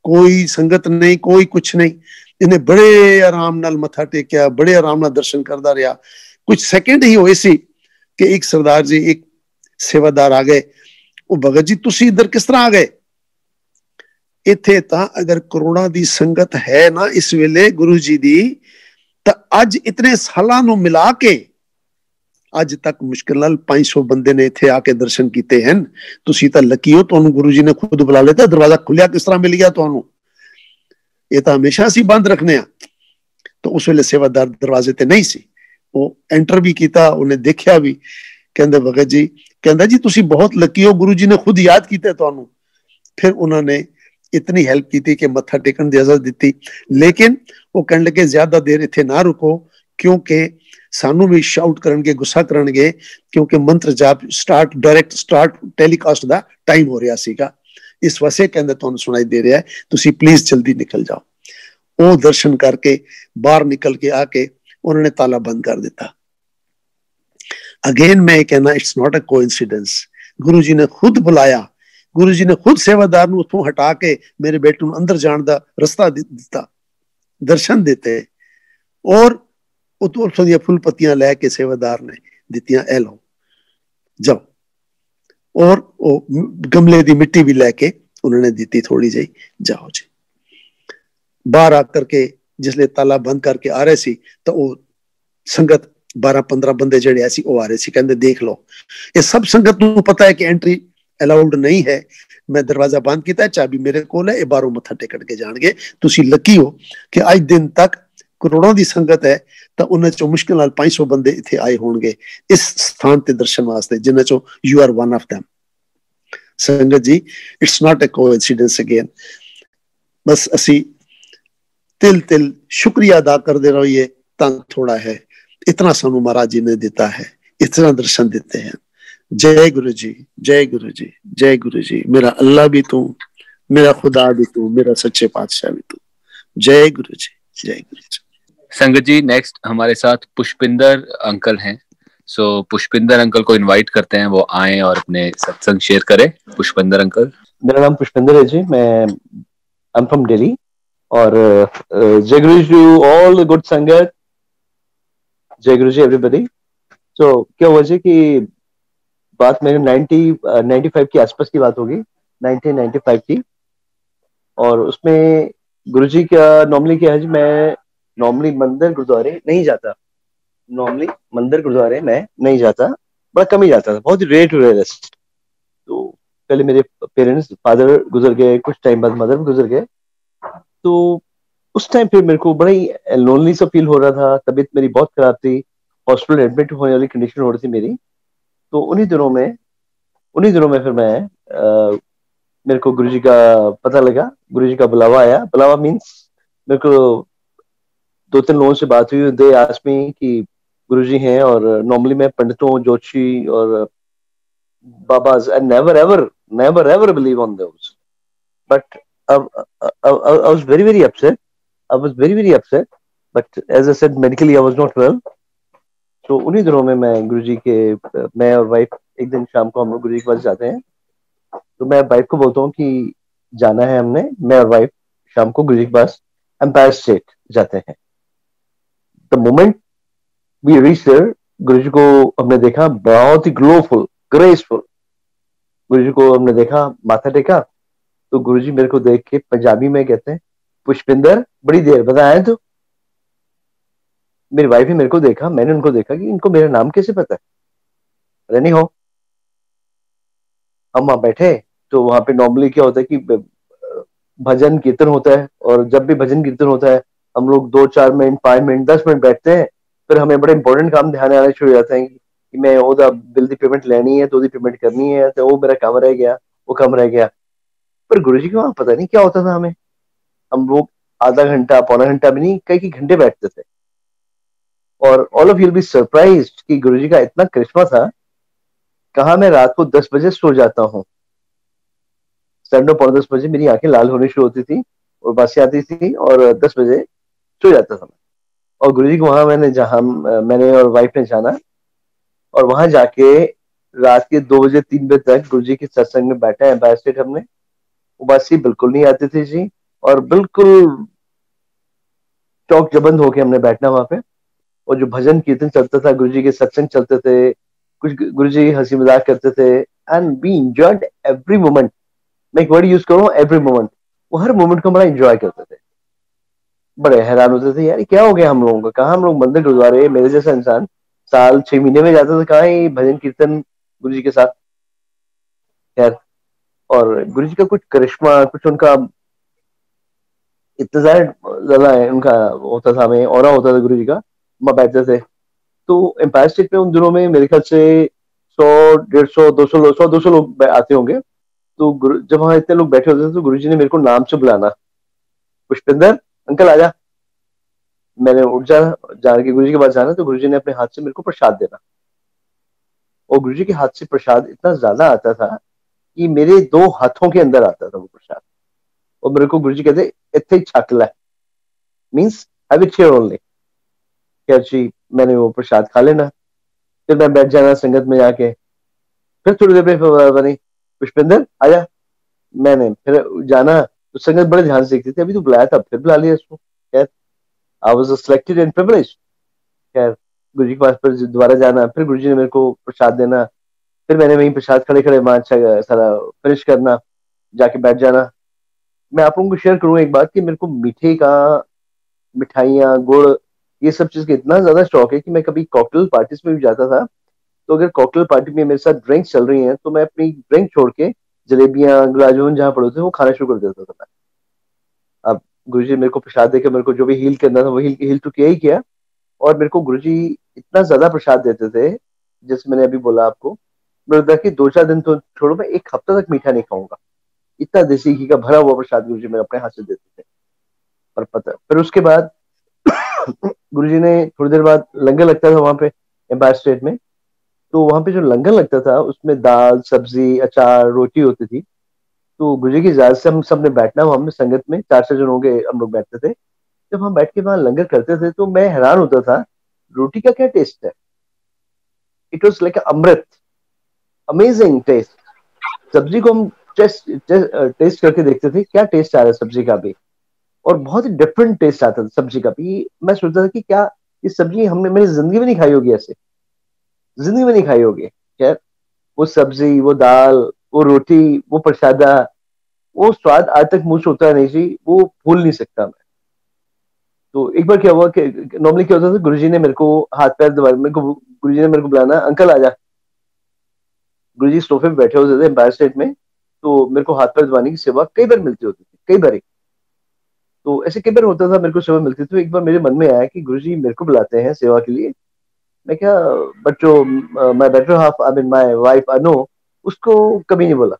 B: कोई संगत नहीं, कोई कुछ नहीं। इन्हें बड़े आराम नाल मथा टेकिया, बड़े आराम नाल दर्शन करता रहा। कुछ सेकंड ही होए सी कि एक सरदार जी, एक सेवादार आ गए, वो भगत जी तुसी इधर किस तरह आ गए? इत्थे तां अगर करोड़ां दी संगत है ना इस वेले गुरु जी दी, तां अज इतने सालां नूं मिला के अज तक मुश्किल नाल 500 बंदे ने इत्थे आके दर्शन कीते हैं। तुसी तां लकी हो, तुहानूं गुरु जी ने खुद बुला लेता, दरवाजा खुलिया किस तरह मिल गया तुहानूं? ये तां हमेशा असीं बंद रखने आ। तो उस वेले सेवादार दरवाजे ते नहीं सी, वो एंटर भी किया, उन्हें देखा भी, कहंदे भगत जी, कहंदा जी तुसी बहुत लकी हो, गुरु जी ने खुद याद किया तुहानूं। फिर उन्होंने इतनी हेल्प की थी कि मत्था टेकन की इजाजत दी, लेकिन वो कहने लगे ज्यादा देर इत्थे ना रुको, क्योंकि सानू भी शाउट करनगे, गुस्सा करनगे, क्योंकि मंत्र जाप डायरेक्ट टेलीकास्ट दा टाइम हो रहा सीगा। इस वजह कहंदे तुहानू सुनाई दे रहा है, तुसी प्लीज जल्दी निकल जाओ। वो दर्शन करके बाहर निकल के आके उन्होंने ताला बंद कर दिता। अगेन मैं कहना, इट्स नॉट अ कोइंसिडेंस, गुरु जी ने खुद बुलाया, गुरु जी ने खुद सेवादार नूं उत्थों हटा के मेरे बेटे नूं अंदर जाण दा रस्ता दिता, दर्शन दिते, और उत्थों दी फुल पत्तियां लैके सेवादार ने दित्तियां, ए लो जाओ, और गमले दी मिट्टी भी लैके उन्होंने दी थोड़ी जी, जाओ जी। बाहर आकर के जिसले ताला बंद करके आ रहे सी, तो वो संगत 12-15 बंदे जड़े ऐसी वो आ रहे सी, कहंदे देख लो, ये सब संगत नूं पता है कि एंट्री अलाउड नहीं है, मैं दरवाजा बंद किया है, चाबी मेरे कोल है, ये बाहरों मत्था टेकन के जाणगे। तुसी लकी हो कि आज दिन तक करोड़ों दी संगत है, तो उन्हें चो मुश्किल नाल 500 बंदे इत्थे आए होणगे इस स्थान ते दर्शन वास्ते, जिन्हें चो you are one of them. Sangat ji, it's not a coincidence again, बस असी तिल तिल शुक्रिया अदा करते रहिए, तां थोड़ा है, इतना सानू महाराज जी ने दिता है, इतना दर्शन देते हैं। जय गुरु जी, जय गुरु जी, जय गुरु जी। मेरा अल्लाह भी तू, मेरा खुदा भी तू, मेरा सच्चे पातशाह भी तू। जय गुरु जी, जय गुरु जी।
A: संगत जी, नेक्स्ट हमारे साथ पुष्पिंदर अंकल हैं। सो पुष्पिंदर अंकल को इनवाइट करते हैं, वो आए और अपने सत्संग शेयर करें। पुष्पिंदर अंकल।
C: मेरा नाम पुष्पिंदर है जी, मैं आई एम फ्रॉम दिल्ली, और जय गुरु जी ऑल द गुड संगत, जय गुरु जी एवरीबॉडी। तो क्या हुआ जी कि बात मेरे 95 के आसपास की बात होगी, 1995 की, और उसमें गुरु जी का नॉर्मली क्या है जी, मैं नॉर्मली मंदिर गुरुद्वारे नहीं जाता, नॉर्मली मंदिर गुरुद्वारे मैं नहीं जाता, बड़ा कम ही जाता था, बहुत रेयर टू रेयरेस्ट। तो पहले मेरे पेरेंट्स, फादर गुजर गए, कुछ टाइम बाद मदर भी गुजर गए, तो उस टाइम फिर मेरे को बड़ा ही लोनली सा फील हो रहा था, तबीयत मेरी बहुत खराब थी, हॉस्पिटल एडमिट होने वाली कंडीशन हो रही थी मेरी। तो उन्हीं दिनों में फिर मैं मेरे को गुरुजी का पता लगा, गुरुजी का बुलावा आया। बुलावा मीन्स मेरे को 2-3 लोगों से बात हुई, दे आस्क्ड मी कि गुरुजी हैं, और नॉर्मली मैं पंडितों, ज्योतिषी और बाबाज, I never ever believe on those, but I was very upset. I was very upset, but as I said, medically I was not well. तो उन्हीं दिनों में मैं गुरुजी के, मैं और वाइफ एक दिन शाम को हम लोग गुरुजी के पास जाते हैं। तो मैं वाइफ को बोलता हूँ कि जाना है हमने, मैं और वाइफ शाम को गुरुजी के पास एम्पायर स्टेट जाते हैं। The moment we reach there, Guruji को हमने देखा, बहुत ही ग्लोफुल, ग्रेसफुल। गुरुजी को हमने देखा, माथा टेका, तो गुरुजी मेरे को देख के पंजाबी में कहते हैं, पुष्पिंदर बड़ी देर बाद आए तो। मेरी वाइफ ने मेरे को देखा, मैंने उनको देखा कि इनको मेरा नाम कैसे पता है, पता नहीं हो। हम वहां बैठे, तो वहां पे नॉर्मली क्या होता है कि भजन कीर्तन होता है, और जब भी भजन कीर्तन होता है हम लोग 2-4 मिनट, 5 मिनट, 10 मिनट बैठते हैं। फिर हमें बड़े इंपॉर्टेंट काम ध्यान आने शुरू हो जाते हैं कि मैं ओदा बिल दी पेमेंट लेनी है, तो ओदी पेमेंट करनी है, तो वो मेरा काम रह गया, वो काम रह गया। पर गुरुजी के वहां पता नहीं क्या होता था हमें, हम लोग आधा घंटा, पौना घंटा भी नहीं, कई घंटे बैठते थे। और all of you will be surprised कि गुरुजी का इतना करिश्मा था। कहा मैं रात को 10 बजे सो जाता हूँ, 9:30 बजे मेरी आंखें लाल होनी शुरू होती थी और बासी आती थी, और 10 बजे सो जाता था मैं। और गुरुजी को वहां मैंने और वाइफ ने जाना, और वहां जाके रात के 2 बजे 3 बजे तक गुरुजी के सत्संग में बैठा है एम्पायर स्टेट। हमने उबासी बिल्कुल नहीं आती थी जी, और बिल्कुल चौक जबंद होके हमने बैठना वहां पे। और जो भजन कीर्तन चलता था, गुरुजी के सत्संग चलते थे, कुछ गुरुजी हंसी मजाक करते थे, and we enjoyed every moment. मैं एक वर्ड यूज करूँ, एवरी मोमेंट। वो हर मोमेंट को बड़ा एंजॉय करते थे। बड़े हैरान होते थे यार क्या हो गया हम लोगों का, कहाँ हम लोग मंदिर गुरुद्वारे, मेरे जैसा इंसान साल 6 महीने में जाता था, कहाँ ही भजन कीर्तन गुरु जी के साथ। खैर, और गुरु जी का कुछ करिश्मा, कुछ उनका इतना ज्यादा है उनका होता था, हमें ऑरा होता था गुरु जी का। वहाँ बैठते थे तो एम्पायर स्टेट में उन दिनों में मेरे ख्याल से 100, 150, 200 लोग आते होंगे। तो जब वहां इतने लोग बैठे होते थे तो गुरु जी ने मेरे को नाम से बुलाना, पुष्पिंदर अंकल आजा। मैंने उठ जाना, जान के गुरु जी के पास जाना, तो गुरु जी ने अपने हाथ से मेरे को प्रसाद देना। और गुरु जी के हाथ से प्रसाद इतना ज्यादा आता था कि मेरे 2 हाथों के अंदर आता था वो प्रसाद। और मेरे को गुरु जी कहते इतने ही छक ला, means have it here only. क्या जी, मैंने वो प्रसाद खा लेना, फिर मैं बैठ जाना संगत में जाके। फिर थोड़ी देर में बनी, पुष्पिंदर आजा। मैंने फिर जाना तो संगत बड़े ध्यान से देखती थी, अभी तो बुलाया था फिर बुला लिया इसको। खैर, I was selected and privileged. खैर, गुरु जी के पास फिर दोबारा जाना, फिर गुरु जी ने मेरे को प्रसाद देना। फिर मैंने वहीं प्रसाद खड़े खड़े वहां अच्छा सारा फिनिश करना, जाके बैठ जाना। मैं आप लोगों को शेयर करूंगा एक बात कि मेरे को मीठे का, मिठाइयाँ, गुड़, ये सब चीज का इतना ज्यादा शौक है कि मैं कभी कॉकटेल पार्टीज में भी जाता था। तो अगर कॉकटेल पार्टी में मेरे साथ ड्रिंक्स चल रही हैं तो मैं अपनी ड्रिंक छोड़ के जलेबियां, गुलाब जामुन जहाँ पड़े थे वो खाना शुरू कर देता था मैं। अब गुरुजी मेरे को प्रसाद देकर मेरे को जो भी हील करना था वो हील तो किया ही किया। और मेरे को गुरुजी इतना ज्यादा प्रसाद देते थे, जैसे मैंने अभी बोला आपको, मेरे लगता है कि 2-4 दिन तो छोड़ो, मैं एक हफ्ता तक मीठा नहीं खाऊंगा। इतना देसी घी का भरा हुआ प्रसाद गुरुजी मेरे अपने हाथ से देते थे। और पता फिर उसके बाद गुरुजी ने थोड़ी देर बाद लंगर लगता था वहां पे एम्पायर स्टेट में। तो वहां पे जो लंगर लगता था उसमें दाल, सब्जी, अचार, रोटी होती थी। तो गुरुजी की इजाजत से हम सब ने बैठना, वहां में संगत में 4-6 जन हो गए हम लोग बैठते थे। जब हम बैठ के वहां लंगर करते थे तो मैं हैरान होता था, रोटी का क्या टेस्ट है। It was like amrit, amazing taste. सब्जी को हम टेस्ट करके देखते थे क्या टेस्ट आ रहा है सब्जी का भी, और बहुत ही डिफरेंट टेस्ट आता था सब्जी का भी। मैं सोचता था कि क्या ये सब्जी हमने मेरी जिंदगी में नहीं खाई होगी, ऐसे जिंदगी में नहीं खाई होगी। खैर, वो सब्जी, वो दाल, वो रोटी, वो प्रसादा, वो स्वाद आज तक मुंह से होता नहीं जी, वो भूल नहीं सकता मैं। तो एक बार क्या हुआ कि नॉर्मली क्या होता था, गुरुजी ने मेरे को हाथ पैर दबा, मेरे को गुरुजी ने मेरे को बुलाना, अंकल आजा। गुरुजी सोफे पे बैठे होते थे एम्पायर स्टेट में। तो मेरे को हाथ पैर दबाने की सेवा कई बार मिलती होती थी, कई बार। तो ऐसे कई बार होता था मेरे को सेवा मिलती थी। तो एक बार मेरे मन में आया कि गुरुजी मेरे को बुलाते हैं सेवा के लिए। मैं क्या, बच्चों, my better half, I mean my wife Anu, उसको कभी नहीं बोला।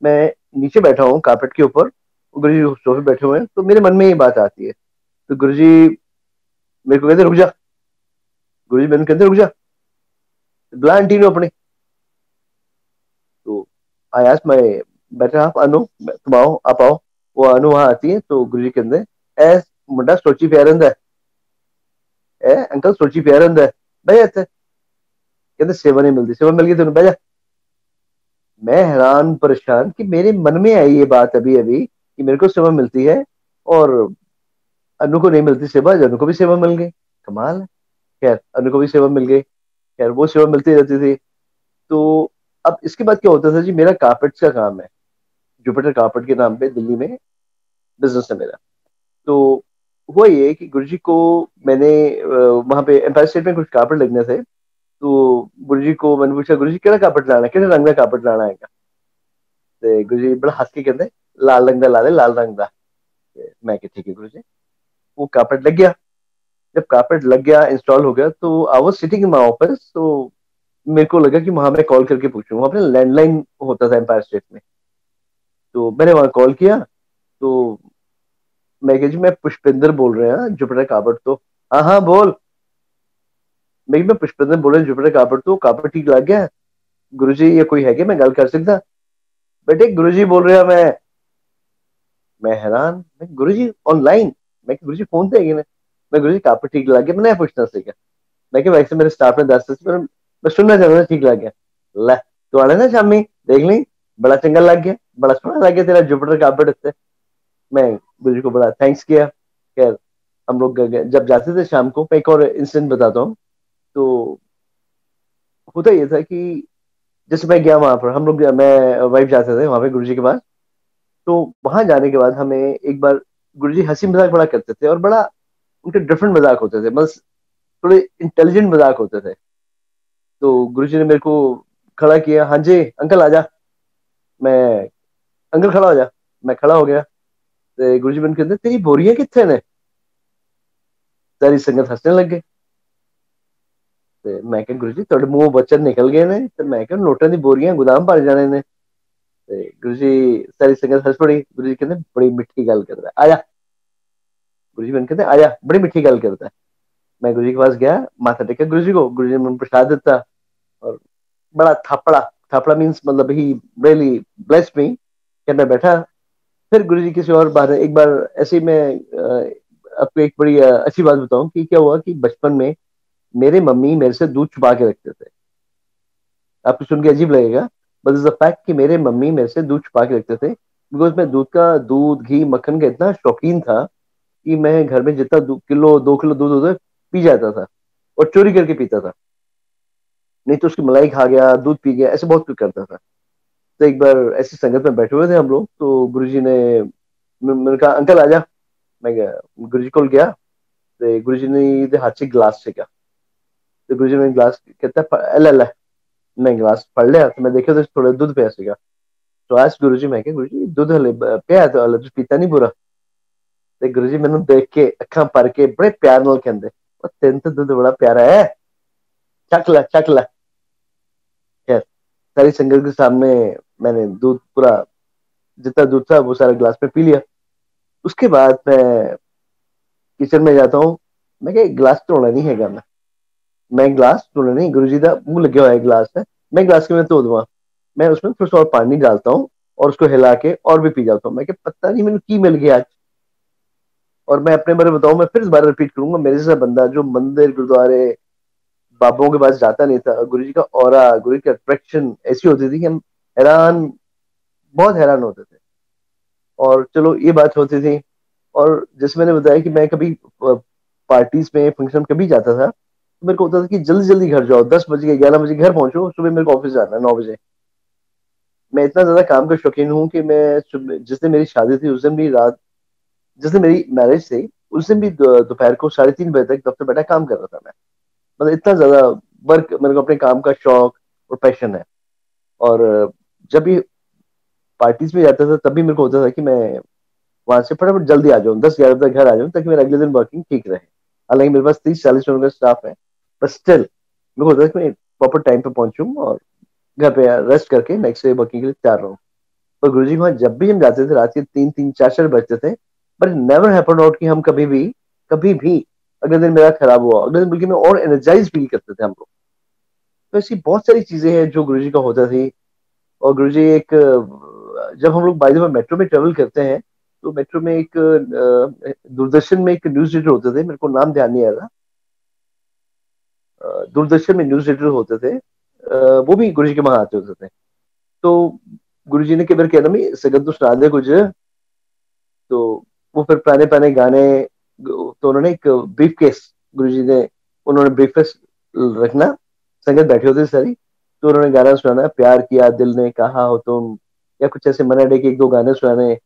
C: मैं नीचे बैठा हूँ कारपेट के ऊपर, गुरुजी सोफे बैठे हुए हैं, तो मेरे मन में ये बात आती है। तो गुरुजी मेरे को कहते रुक जा, गुरुजी मैंने कहते रुक जा, बुला आंटी ने अपने। तो I asked my better half Anu, तुम आओ, आप आओ। वो अनु वहां आती है तो गुरुजी कहते ए मुंडा सोची पिया रहिंदा है, अंकल सोची पिया रहिंदा है, बह जा इत्थे। कहते सेवा नहीं मिलती, सेवा मिल गई तेन, बह जा। मैं हैरान परेशान कि मेरे मन में आई ये बात अभी अभी कि मेरे को सेवा मिलती है और अनु को नहीं मिलती सेवा, अनु को भी सेवा मिल गई, कमाल है। खैर, अनु को भी सेवा मिल गई। खैर, वो सेवा मिलती रहती थी। तो अब इसके बाद क्या होता था जी, मेरा कारपेट का काम है, जुपिटर कारपेट के नाम पे दिल्ली में बिजनेस है मेरा। तो हुआ ये कि गुरुजी को मैंने वहां पे एम्पायर स्टेट में कुछ कारपेट लगने थे। तो गुरुजी को मैंने पूछा, गुरुजी केड़ा कारपेट लाना है, केड़े रंग का कारपेट लाना है। ते गुरुजी बड़ा हंस के कहते लाल रंग का ला दे, लाल रंग का। मैं कि ठीक है गुरुजी। वो कारपेट लग गया। जब कारपेट लग गया, इंस्टॉल हो गया, तो I was sitting in my office. तो मेरे को लगा कि वहां मैं कॉल करके पूछूं, वहां पे लैंडलाइन होता था एम्पायर स्टेट में। तो मैंने वहां कॉल किया। तो मैं कहा जी मैं पुष्पिंदर बोल रहे हैं जुपिटर कारपेट तो। हाँ हाँ बोल। मैं पुष्पिंदर बोल रहा जुपिटर कारपेट तो कारपेट ठीक लग गया। गुरुजी ये कोई है कि मैं गल कर सकता। बेटे गुरुजी बोल रहा मैं हैरान, मैं गुरुजी ऑनलाइन, मैं गुरुजी फोन पे है मैं गुरुजी कारपेट ठीक लग गया, मैंने पूछना सीखा। मैं वैसे मेरे स्टाफ ने दस मैं सुनना चाहता था ठीक लग गया। लै तू आने ना शामी देख ली, बड़ा चंगा लग गया, बड़ा सोहना लग गया तेरा जुपिटर कारपेट इससे। मैं गुरुजी को बड़ा थैंक्स किया। खैर, हम लोग जब जाते थे शाम को, मैं एक और इंसिडेंट बताता हूँ। तो होता ये था कि जैसे मैं गया वहां पर, हम लोग मैं वाइफ जाते थे वहां पे गुरुजी के पास। तो वहां जाने के बाद हमें एक बार गुरुजी हंसी मजाक बड़ा करते थे, और बड़ा उनके डिफरेंट मजाक होते थे, बस थोड़े इंटेलिजेंट मजाक होते थे। तो गुरुजी ने मेरे को खड़ा किया, हाँ जी अंकल आजा। मैं, अंकल खड़ा हो जा। मैं खड़ा हो गया। तो गुरुजी मैंने कहते तेरी बोरियां कितने ने? सारी संगत हंसने लग गई। तो मैं क्या गुरुजी थोड़े मुंह वचन निकल गए ने? तो मैं क्या नोटां दी बोरियां गोदाम भर जाने ने। तो गुरुजी, सारी संगत हंस पड़ी। गुरुजी कहते बड़ी मिठी गल करदा, आजा। गुरुजी मैंने कहते आजा, बड़ी मिठी गल करदा। मैं गुरुजी के पास गया, माथा टेका गुरुजी को। गुरुजी ने मुझे प्रसाद दिता और बड़ा थापड़ा, थापड़ा मीन्स मतलब ही रियली ब्लेस्ड मी कि मैं बैठा। फिर गुरुजी किसी और बात है, एक बार ऐसे ही मैं आपको एक बड़ी अच्छी बात बताऊं कि क्या हुआ कि बचपन में मेरे मम्मी मेरे से दूध छुपा के रखते थे। आपको सुन के अजीब लगेगा, बट इज द फैक्ट कि मेरे मम्मी मेरे से दूध छुपा के रखते थे, बिकॉज मैं दूध घी मक्खन का इतना शौकीन था कि मैं घर में जितना किलो 2 किलो दूध होता पी जाता था, और चोरी करके पीता था। नहीं तो उसकी मलाई खा गया, दूध पी गया, ऐसे बहुत कुछ करता था। तो एक बार ऐसी संगत में बैठे हुए थे हम लोग, तो गुरुजी ने मैंने कहा अंकल आजा। मैं गया गुरुजी को गया। तो गुरुजी ने ये हाथ से गिलास फेंका। तो गुरुजी ने गिलास कहता अल्लाह अल्लाह। मैं गिलास पढ़ लिया, तो मैं देखा तो थोड़ा दूध पिया सीगा। तो आज गुरुजी मैं क्या गुरुजी दूध हले पिया तो हले तुम पीता नहीं पूरा? तो गुरुजी मैंने देख के अखा भर के बड़े प्यार नाल कहंदे, तेन तो दूध बड़ा प्यारा है, चख ला चख ला। खैर, सारी संगत के सामने मैंने दूध पूरा, जितना दूध था वो सारा गिलास में पी लिया। उसके बाद मैं किचन में जाता हूँ। मैं क्या गिलास धोना नहीं है मैं गिलास धोना नहीं, गुरुजी का मुंह लगे हुआ है गिलास है, मैं गिलास के में धो दूंगा। मैं उसमें थोड़ा सा और पानी डालता हूँ और उसको हिला के और भी पी जाता हूँ। मैं क्या पता नहीं मैंने की मिल गया आज। और मैं अपने बारे में बताऊं, मैं फिर दोबारा रिपीट करूंगा, मेरे जैसा बंदा जो मंदिर गुरुद्वारे बाबों के पास जाता नहीं था, गुरु जी का ऑरा, गुरु की अट्रैक्शन ऐसी होती थी कि हम हैरान, बहुत हैरान होते थे। और चलो ये बात होती थी। और जैसे मैंने बताया कि मैं कभी पार्टीज में फंक्शन कभी जाता था, तो मेरे को होता था कि जल्दी जल्दी घर जाओ, 10 बजे 11 बजे घर पहुंचो, सुबह मेरे को ऑफिस जाना है 9 बजे। मैं इतना ज्यादा काम का शौकीन हूँ कि मैं जिस दिन मेरी शादी थी उस दिन भी रात, जिस दिन मेरी मैरिज थी उस दिन भी दोपहर को 3:30 बजे तक दफ्तर बैठा काम कर रहा था मैं। मतलब इतना ज्यादा वर्क मेरे को अपने काम का शौक और पैशन है। और जब भी पार्टीज में जाता था तब भी मेरे को होता था कि मैं वहां से फटाफट जल्दी आ जाऊँ, 10-11 बजे तक घर आ जाऊँ, ताकि मेरा अगले दिन वर्किंग ठीक रहे। हालांकि मेरे पास 30-40 जनों का स्टाफ है, पर स्टिल मेरे को होता है कि मैं प्रॉपर टाइम पे पहुंचूं और घर पे रेस्ट करके नेक्स्ट डे वर्किंग के लिए तैयार रहूं। पर गुरु जी वहां जब भी हम जाते थे रात के 3-3 4-4 बजते थे, बट नेवर हैपेंड आउट कि हम कभी भी अगले दिन मेरा खराब हुआ, अगले दिन बल्कि मैं और एनर्जाइज फील करते थे हम लोग। तो ऐसी बहुत सारी चीजें हैं जो गुरुजी का होता थी। और गुरुजी एक जब हम लोग बाय द वे मेट्रो में ट्रेवल करते हैं, तो मेट्रो में एक दूरदर्शन में एक न्यूज रीडर होते थे, मेरे को नाम ध्यान नहीं आ रहा। दूरदर्शन में न्यूज रीडर होते थे, वो भी गुरुजी के वहां आते होते थे। तो गुरुजी ने कई बार कहना भी सगन तो सुना दे कुछ। तो वो फिर पुराने पुराने गाने, तो उन्होंने एक ब्रीफ केस, गुरुजी ने, उन्होंने ब्रीफ केस रखना, संगत बैठी होती सारी, तो उन्होंने गाना सुनाना, प्यार किया दिल ने कहा हो तुम, या कुछ ऐसे मना डे के 1-2 गाने सुनाने,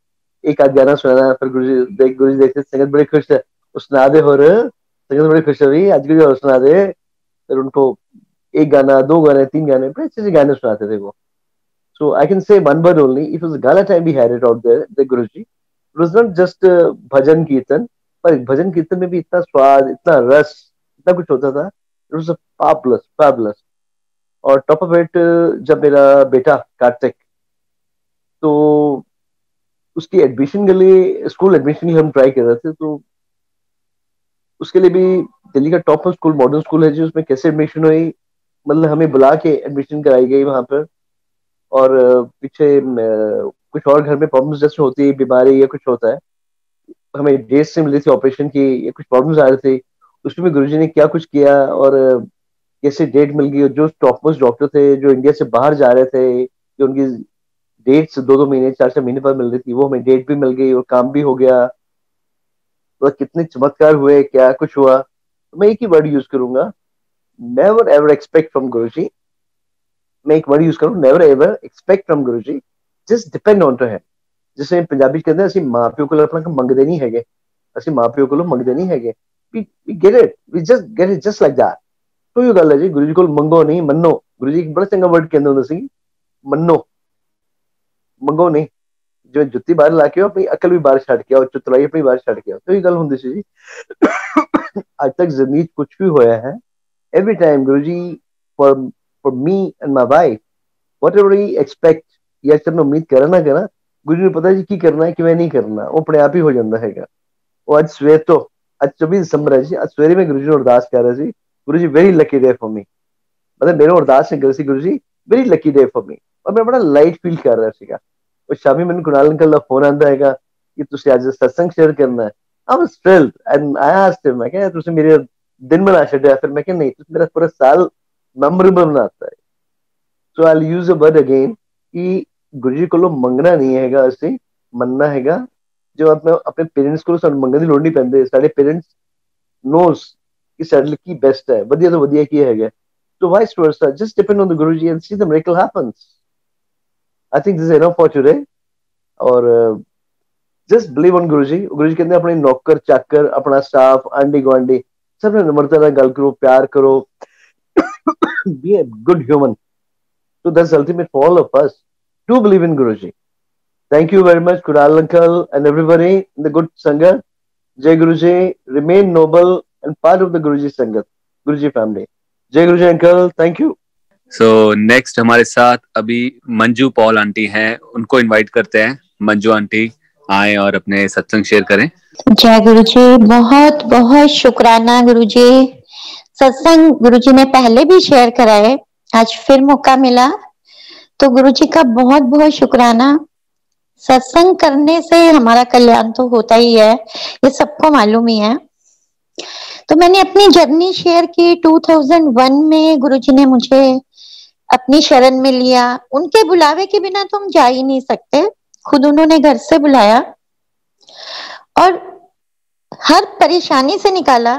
C: एक आध गाना सुनाना। फिर गुरुजी देखते संगत बड़े खुश थे, "वो सुना दे हो रहे", संगत बड़े खुश हुई आज गुरुजी और सुना दे। फिर उनको एक गाना, 2 गाने, 3 गाने, बड़े अच्छे अच्छे गाने सुनाते थे वो। So I can say one word only. It was a gala time we had it out there, the Guruji. It was not just भजन कीर्तन, पर भजन कीर्तन में भी इतना स्वाद, इतना रस, इतना कुछ होता था। It was a fabulous, fabulous. और टॉप ऑफ इट जब मेरा बेटा कार्तिक, तो उसकी एडमिशन के लिए, स्कूल एडमिशन के लिए हम ट्राई कर रहे थे, तो उसके लिए भी दिल्ली का टॉप स्कूल मॉडर्न स्कूल है जी, उसमें कैसे एडमिशन हुई, मतलब हमें बुला के एडमिशन कराई गई वहां पर। और पीछे कुछ और घर में प्रॉब्लम्स जैसे होती है, बीमारी या कुछ होता है, हमें डेट से मिली थी ऑपरेशन की, या कुछ प्रॉब्लम्स आ रहे थे, उसमें गुरुजी ने क्या कुछ किया, और कैसे डेट मिल गई। और जो टॉप मोस्ट डॉक्टर थे जो इंडिया से बाहर जा रहे थे, जो उनकी डेट्स 2-2 महीने 4-4 महीने बाद मिल रही थी, वो हमें डेट भी मिल गई और काम भी हो गया। तो कितने चमत्कार हुए, क्या कुछ हुआ। तो मैं एक ही वर्ड यूज करूंगा, never ever expect from Guruji. मैं एक वर्ड यूज करूँ, never ever expect from Guruji, just depend on to him. जिसे पंजाबी कहते हैं, ਅਸੀਂ ਮਾਂ ਪਿਓ ਕੋਲ ਆਪਣਾ ਮੰਗਦੇ ਨਹੀਂ ਹੈਗੇ, ਅਸੀਂ ਮਾਂ ਪਿਓ ਕੋਲੋਂ ਮੰਗਦੇ ਨਹੀਂ ਹੈਗੇ। we get it, we just get it just like that। तो ये गल है जी, गुरु जी को मंगो नहीं मनो। गुरु जी बड़ा चंगा वर्ड कहते होंगे सी, मनो मंगो नहीं। जो जुत्ती बाहर ला के अपनी अकल भी बाहर छड़ के आओ, चतुराई अपनी बाहर छड़ के आओ। तो ये गल होंदी सी जी। आज तक जिंदगी कुछ भी होया है, every time Guru ji for me and my wife, whatever we expect या चलो उम्मीद करा ना करा, गुरु जी ने पता जी की करना है, किवें नहीं करना, वो अपने आप ही हो जाता है। वो आज सवेर तो आज 24 दिसंबर है जी, आज सवेरे में गुरु जी ने अरदास कर रहा सी, Guru ji very lucky day for me. मतलब मेरे अरदास ने करी सी, Guru ji very lucky day for me. और मैं बड़ा लाइट फील कर रहा सीगा। और शामी मैंने कुणाल अंकल का फोन आंदा हैगा कि तुसी आज सत्संग शेयर करना है। I was thrilled and I asked him, मैं कहा तुसी मेरे दिन बना छड्या। फिर मैं कहा नहीं, तुसी मेरा पूरा साल मेमोरेबल बनाता है। So I will use a word again कि गुरु जी कोलों मंगना नहीं हैगा, ਅਸੀਂ ਮੰਨਣਾ ਹੈਗਾ। जो अपने पेरेंट्स को ਸਾਨੂੰ ਮੰਗਣ ਦੀ ਲੋੜ ਨਹੀਂ ਪੈਂਦੀ। ਸਾਡੇ पेरेंट्स नोस कि ਸਾਡੇ ਲਈ ਕੀ ਬੈਸਟ ਹੈ, ਵਧੀਆ ਤੋਂ ਵਧੀਆ ਕੀ ਹੈਗਾ। So vice versa, just depend on the Guruji and see the miracle happens। I think this is enough for today। और just believe on Guruji। गुरुजी कहते हैं अपने नौकर चाकर, अपना स्टाफ, आंडी गुआंढी सब ने नम्रता ਨਾਲ ਗੱਲ ਕਰੋ, प्यार करो, be a good human। So that's ultimate for all of us to believe in Guruji। Thank you very much, Kunal uncle and everybody in the good Sangat। Jai Guruji, remain noble and part of the Guruji Sangat, Guruji family। Jai Guruji uncle, thank you।
A: So next हमारे साथ अभी Manju Paul aunty हैं, उनको invite करते हैं। Manju aunty आए और अपने सत्संग शेयर करें।
D: जय गुरुजी, बहुत बहुत शुक्राना गुरुजी। सत्संग गुरुजी ने पहले भी शेयर कराए, आज फिर मौका मिला तो गुरुजी का बहुत बहुत शुक्राना। सत्संग करने से हमारा कल्याण तो होता ही है, ये सबको मालूम ही है। तो मैंने अपनी जर्नी शेयर की। 2001 में गुरुजी ने मुझे अपनी शरण में लिया। उनके बुलावे के बिना तो हम जा ही नहीं सकते, खुद उन्होंने घर से बुलाया और हर परेशानी से निकाला।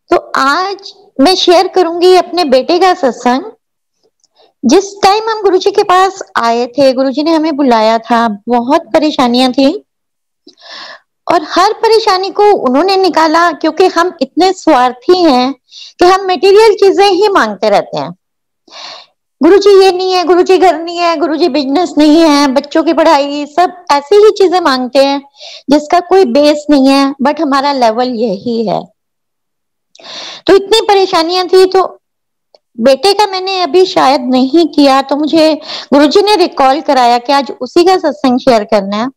D: तो आज मैं शेयर करूंगी अपने बेटे का सत्संग। जिस टाइम हम गुरुजी के पास आए थे, गुरुजी ने हमें बुलाया था, बहुत परेशानियां थी और हर परेशानी को उन्होंने निकाला। क्योंकि हम इतने स्वार्थी हैं कि हम मटेरियल चीजें ही मांगते रहते हैं। गुरुजी ये नहीं है, गुरुजी घर नहीं है, गुरुजी बिजनेस नहीं है, बच्चों की पढ़ाई, सब ऐसी ही चीजें मांगते हैं जिसका कोई बेस नहीं है। बट हमारा लेवल यही है। तो इतनी परेशानियां थी। तो बेटे का मैंने अभी शायद नहीं किया, तो मुझे गुरुजी ने रिकॉल कराया कि आज उसी का सत्संग शेयर करना है।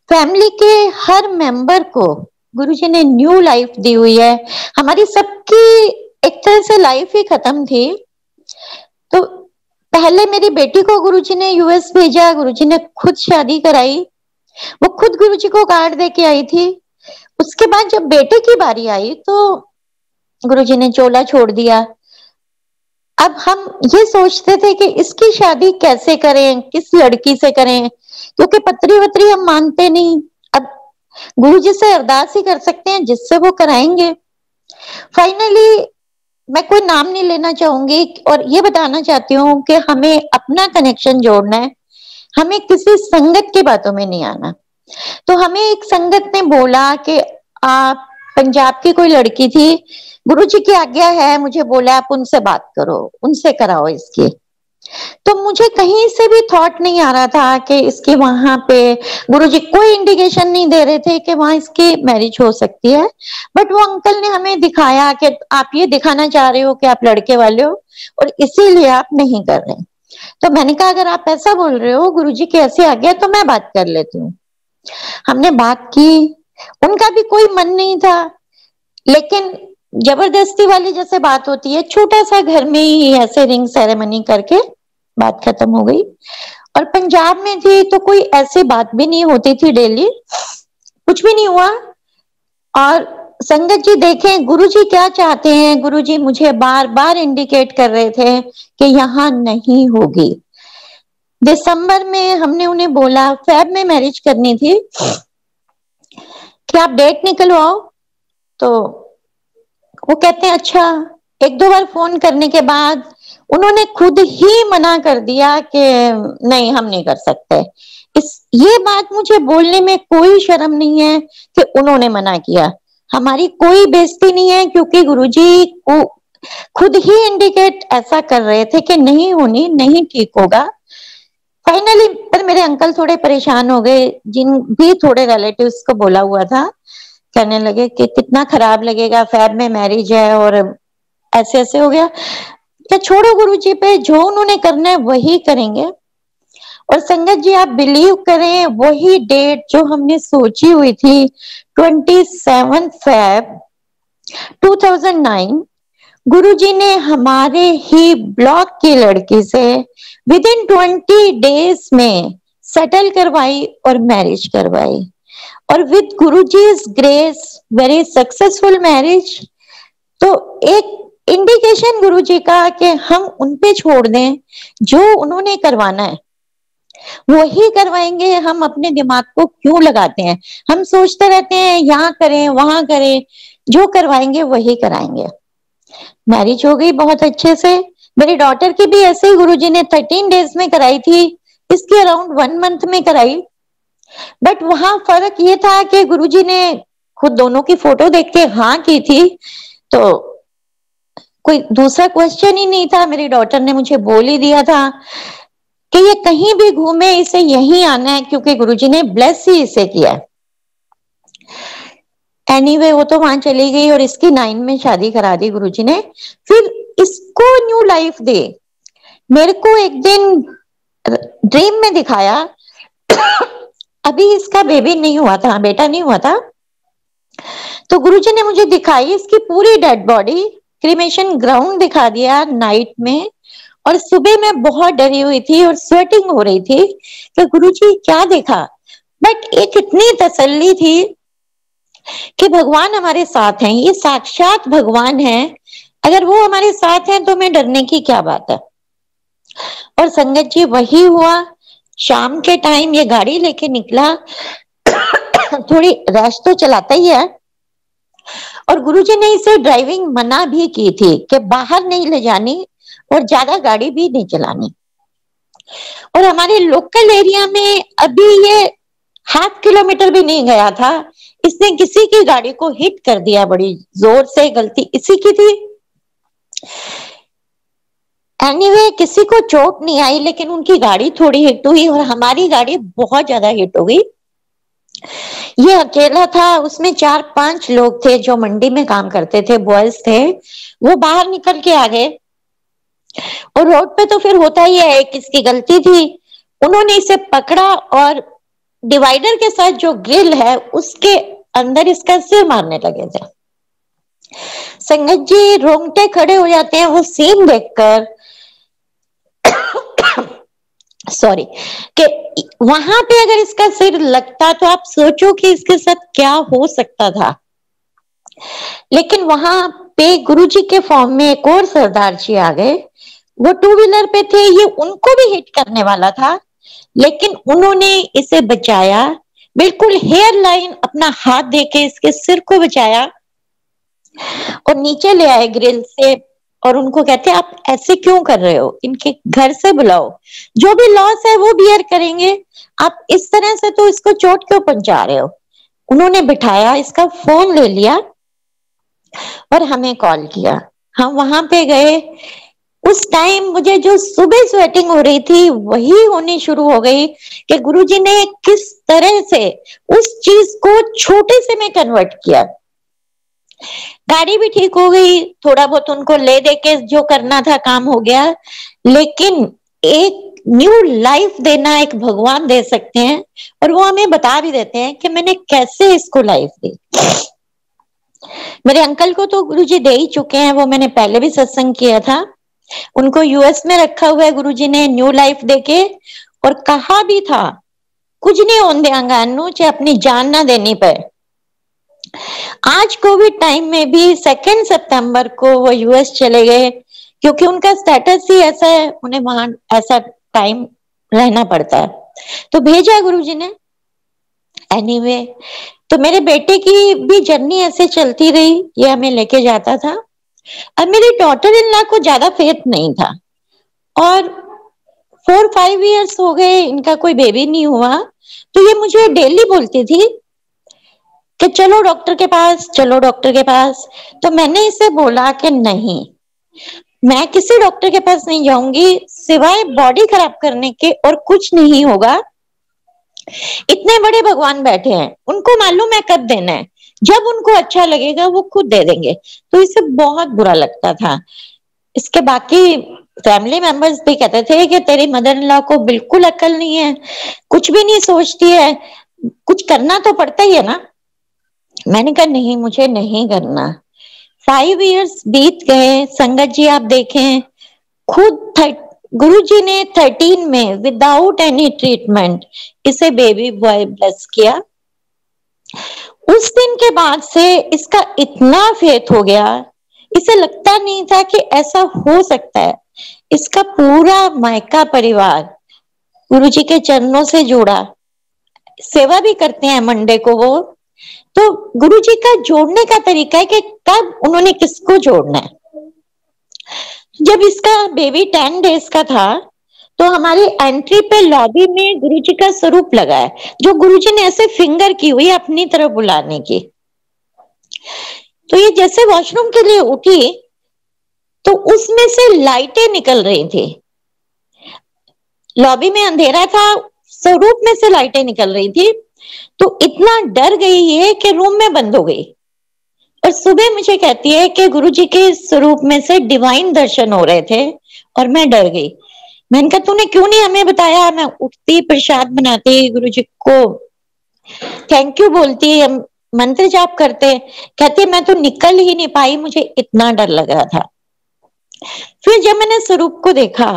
D: फैमिली के हर मेंबर को गुरुजी ने न्यू लाइफ दी हुई है। हमारी सबकी एक तरह से लाइफ ही खत्म थी। तो पहले मेरी बेटी को गुरुजी ने यूएस भेजा, गुरुजी ने खुद शादी कराई, वो खुद गुरुजी को कार्ड दे के आई थी। उसके बाद जब बेटे की बारी आई तो गुरुजी ने चोला छोड़ दिया। अब हम ये सोचते थे कि इसकी शादी कैसे करें, किस लड़की से करें, क्योंकि पत्री वत्री हम मानते नहीं। अब गुरुजी से अरदास ही कर सकते हैं जिससे वो कराएंगे। फाइनली मैं कोई नाम नहीं लेना चाहूंगी और ये बताना चाहती हूँ कि हमें अपना कनेक्शन जोड़ना है, हमें किसी संगत की बातों में नहीं आना। तो हमें एक संगत ने बोला कि आप पंजाब की कोई लड़की थी, गुरुजी की आज्ञा है, मुझे बोला आप उनसे बात करो, उनसे कराओ इसकी। तो मुझे कहीं से भी थॉट नहीं आ रहा था कि इसके वहां पे गुरुजी कोई इंडिकेशन नहीं दे रहे थे कि वहां इसकी मैरिज हो सकती है। बट वो अंकल ने हमें दिखाया कि आप ये दिखाना चाह रहे हो कि आप लड़के वाले हो और इसीलिए आप नहीं कर रहे। तो मैंने कहा अगर आप ऐसा बोल रहे हो, गुरुजी की ऐसी आज्ञा, तो मैं बात कर लेती हूँ। हमने बात की, उनका भी कोई मन नहीं था, लेकिन जबरदस्ती वाली जैसे बात होती है, छोटा सा घर में ही ऐसे रिंग सेरेमनी करके बात खत्म हो गई। और पंजाब में थी तो कोई ऐसी बात भी नहीं होती थी, डेली कुछ भी नहीं हुआ। और संगत जी देखें गुरुजी क्या चाहते हैं। गुरुजी मुझे बार बार इंडिकेट कर रहे थे कि यहाँ नहीं होगी। दिसंबर में हमने उन्हें बोला, फेब में मैरिज करनी थी, कि आप डेट निकलवाओ। तो वो कहते हैं अच्छा। एक दो बार फोन करने के बाद उन्होंने खुद ही मना कर दिया कि नहीं हम नहीं कर सकते। ये बात मुझे बोलने में कोई शर्म नहीं है कि उन्होंने मना किया, हमारी कोई बेइज्जती नहीं है, क्योंकि गुरुजी को खुद ही इंडिकेट ऐसा कर रहे थे कि नहीं होनी, नहीं ठीक होगा। फाइनली पर मेरे अंकल थोड़े परेशान हो गए, जिन भी थोड़े रिलेटिव्स को बोला हुआ था, कहने लगे कि कितना खराब लगेगा, फैब में मैरिज है और ऐसे ऐसे हो गया। क्या छोड़ो गुरुजी पे, जो उन्होंने करना है वही करेंगे। और संगत जी आप बिलीव करें, वही डेट जो हमने सोची हुई थी 27 Feb 2009, गुरुजी ने हमारे ही ब्लॉक की लड़की से विद इन 20 डेज में सेटल करवाई और मैरिज करवाई, और with Guruji's grace very successful marriage. तो एक इंडिकेशन गुरुजी का कि हम उन पे छोड़ दें, जो उन्होंने करवाना है वही करवाएंगे। हम अपने दिमाग को क्यों लगाते हैं, हम सोचते रहते हैं यहाँ करें वहां करें, जो करवाएंगे वही कराएंगे। मैरिज हो गई बहुत अच्छे से। मेरी डॉटर की भी ऐसे ही गुरुजी ने 13 डेज में कराई थी, इसकी अराउंड 1 मंथ में कराई। बट वहां फर्क ये था कि गुरुजी ने खुद दोनों की फोटो देख के हाँ की थी, तो कोई दूसरा क्वेश्चन ही नहीं था। मेरी डॉटर ने मुझे बोल ही दिया था कि ये कहीं भी घूमे इसे यहीं आना है, क्योंकि गुरुजी ने ब्लेस ही इसे किया। एनीवे वो तो वहां चली गई और इसकी 9 में शादी करा दी गुरुजी ने। फिर इसको न्यू लाइफ दे, मेरे को एक दिन ड्रीम में दिखाया। अभी इसका बेबी नहीं हुआ था, बेटा नहीं हुआ था, तो गुरुजी ने मुझे दिखाई इसकी पूरी डेड बॉडी, क्रीमेशन ग्राउंड दिखा दिया नाइट में। और सुबह मैं बहुत डरी हुई थी और स्वेटिंग हो रही थी कि गुरुजी क्या देखा। बट एक इतनी तसल्ली थी कि भगवान हमारे साथ हैं, ये साक्षात भगवान हैं, अगर वो हमारे साथ हैं तो हमें डरने की क्या बात है। और संगत जी वही हुआ। शाम के टाइम ये गाड़ी लेके निकला, थोड़ी रैश तो चलाता ही है, और गुरुजी ने इसे ड्राइविंग मना भी की थी कि बाहर नहीं ले जानी और ज्यादा गाड़ी भी नहीं चलानी। और हमारे लोकल एरिया में अभी ये 0.5 किलोमीटर भी नहीं गया था, इसने किसी की गाड़ी को हिट कर दिया बड़ी जोर से, गलती इसी की थी। एनीवे किसी को चोट नहीं आई, लेकिन उनकी गाड़ी थोड़ी हिट हुई और हमारी गाड़ी बहुत ज्यादा हिट हो गई। ये अकेला था, उसमें 4-5 लोग थे जो मंडी में काम करते थे, बॉयज थे, वो बाहर निकल के आ गए। और रोड पे तो फिर होता ही है, किसकी गलती थी, उन्होंने इसे पकड़ा और डिवाइडर के साथ जो ग्रिल है उसके अंदर इसका सिर मारने लगे थे। संगत जी रोंगटे खड़े हो जाते हैं वो सीन देखकर। सॉरी, कि वहां पे अगर इसका सिर लगता तो आप सोचो कि इसके साथ क्या हो सकता था। लेकिन वहां पे गुरुजी के फॉर्म में एक और सरदार जी आ गए, वो 2 व्हीलर पे थे, ये उनको भी हिट करने वाला था, लेकिन उन्होंने इसे बचाया, बिल्कुल हेयर लाइन अपना हाथ देके इसके सिर को बचाया और नीचे ले आए ग्रिल से। और उनको कहते आप ऐसे क्यों कर रहे हो, इनके घर से बुलाओ, जो भी लॉस है वो बियर करेंगे, आप इस तरह से तो इसको चोट क्यों पहुंचा रहे हो। उन्होंने बिठाया, इसका फोन ले लिया और हमें कॉल किया। हम वहां पे गए। उस टाइम मुझे जो सुबह स्वेटिंग हो रही थी वही होनी शुरू हो गई कि गुरुजी ने किस तरह से उस चीज को छोटे से में कन्वर्ट किया। गाड़ी भी ठीक हो गई, थोड़ा बहुत उनको ले दे के जो करना था काम हो गया। लेकिन एक न्यू लाइफ देना एक भगवान दे सकते हैं, और वो हमें बता भी देते हैं कि मैंने कैसे इसको लाइफ दी। मेरे अंकल को तो गुरुजी दे ही चुके हैं, वो मैंने पहले भी सत्संग किया था। उनको यूएस में रखा हुआ है गुरुजी ने न्यू लाइफ देके, और कहा भी था कुछ नहीं होने देंगा अनु, चाहे अपनी जान ना देनी पड़े। आज कोविड टाइम में भी 2 सितंबर को वो यूएस चले गए, क्योंकि उनका स्टेटस ही ऐसा है, उन्हें वहां ऐसा टाइम रहना पड़ता है, तो भेजा गुरुजी ने। एनीवे तो मेरे बेटे की भी जर्नी ऐसे चलती रही, ये हमें लेके जाता था। अब मेरी डॉटर इन लॉ को ज्यादा फेथ नहीं था, और 4-5 इयर्स हो गए, इनका कोई बेबी नहीं हुआ। तो ये मुझे डेली बोलती थी कि चलो डॉक्टर के पास, चलो डॉक्टर के पास। तो मैंने इसे बोला कि नहीं, मैं किसी डॉक्टर के पास नहीं जाऊंगी, सिवाय बॉडी खराब करने के और कुछ नहीं होगा। इतने बड़े भगवान बैठे हैं, उनको मालूम है कब देना है, जब उनको अच्छा लगेगा वो खुद दे देंगे। तो इसे बहुत बुरा लगता था। इसके बाकी फैमिली मेंबर्स भी कहते थे कि तेरी मदर इन लॉ को बिल्कुल अक्ल नहीं है, कुछ भी नहीं सोचती है, कुछ करना तो पड़ता ही है ना। मैंने कहा नहीं, मुझे नहीं करना। 5 इयर्स बीत गए। संगत जी आप देखें, खुद गुरुजी ने 13 में विदाउट एनी ट्रीटमेंट इसे बेबी बॉय ब्लेस किया। उस दिन के बाद से इसका इतना फेथ हो गया, इसे लगता नहीं था कि ऐसा हो सकता है। इसका पूरा मायका परिवार गुरुजी के चरणों से जुड़ा, सेवा भी करते हैं मंडे को वो। तो गुरुजी का जोड़ने का तरीका है कि कब उन्होंने किसको जोड़ना है। जब इसका बेबी 10 डेज का था तो हमारी एंट्री पे लॉबी में गुरुजी का स्वरूप लगा है, जो गुरुजी ने ऐसे फिंगर की हुई अपनी तरफ बुलाने की। तो ये जैसे वॉशरूम के लिए उठी तो उसमें से लाइटें निकल रही थी। लॉबी में अंधेरा था, स्वरूप में से लाइटें निकल रही थी। तो इतना डर गई है कि रूम में बंद हो गई। और सुबह मुझे कहती है कि गुरुजी के स्वरूप में से डिवाइन दर्शन हो रहे थे और मैं डर गई। मैंने कहा तूने क्यों नहीं हमें बताया। मैं उठती, प्रसाद बनाती, गुरुजी को थैंक यू बोलती, मंत्र जाप करते। कहती मैं तो निकल ही नहीं पाई, मुझे इतना डर लग रहा था। फिर जब मैंने स्वरूप को देखा,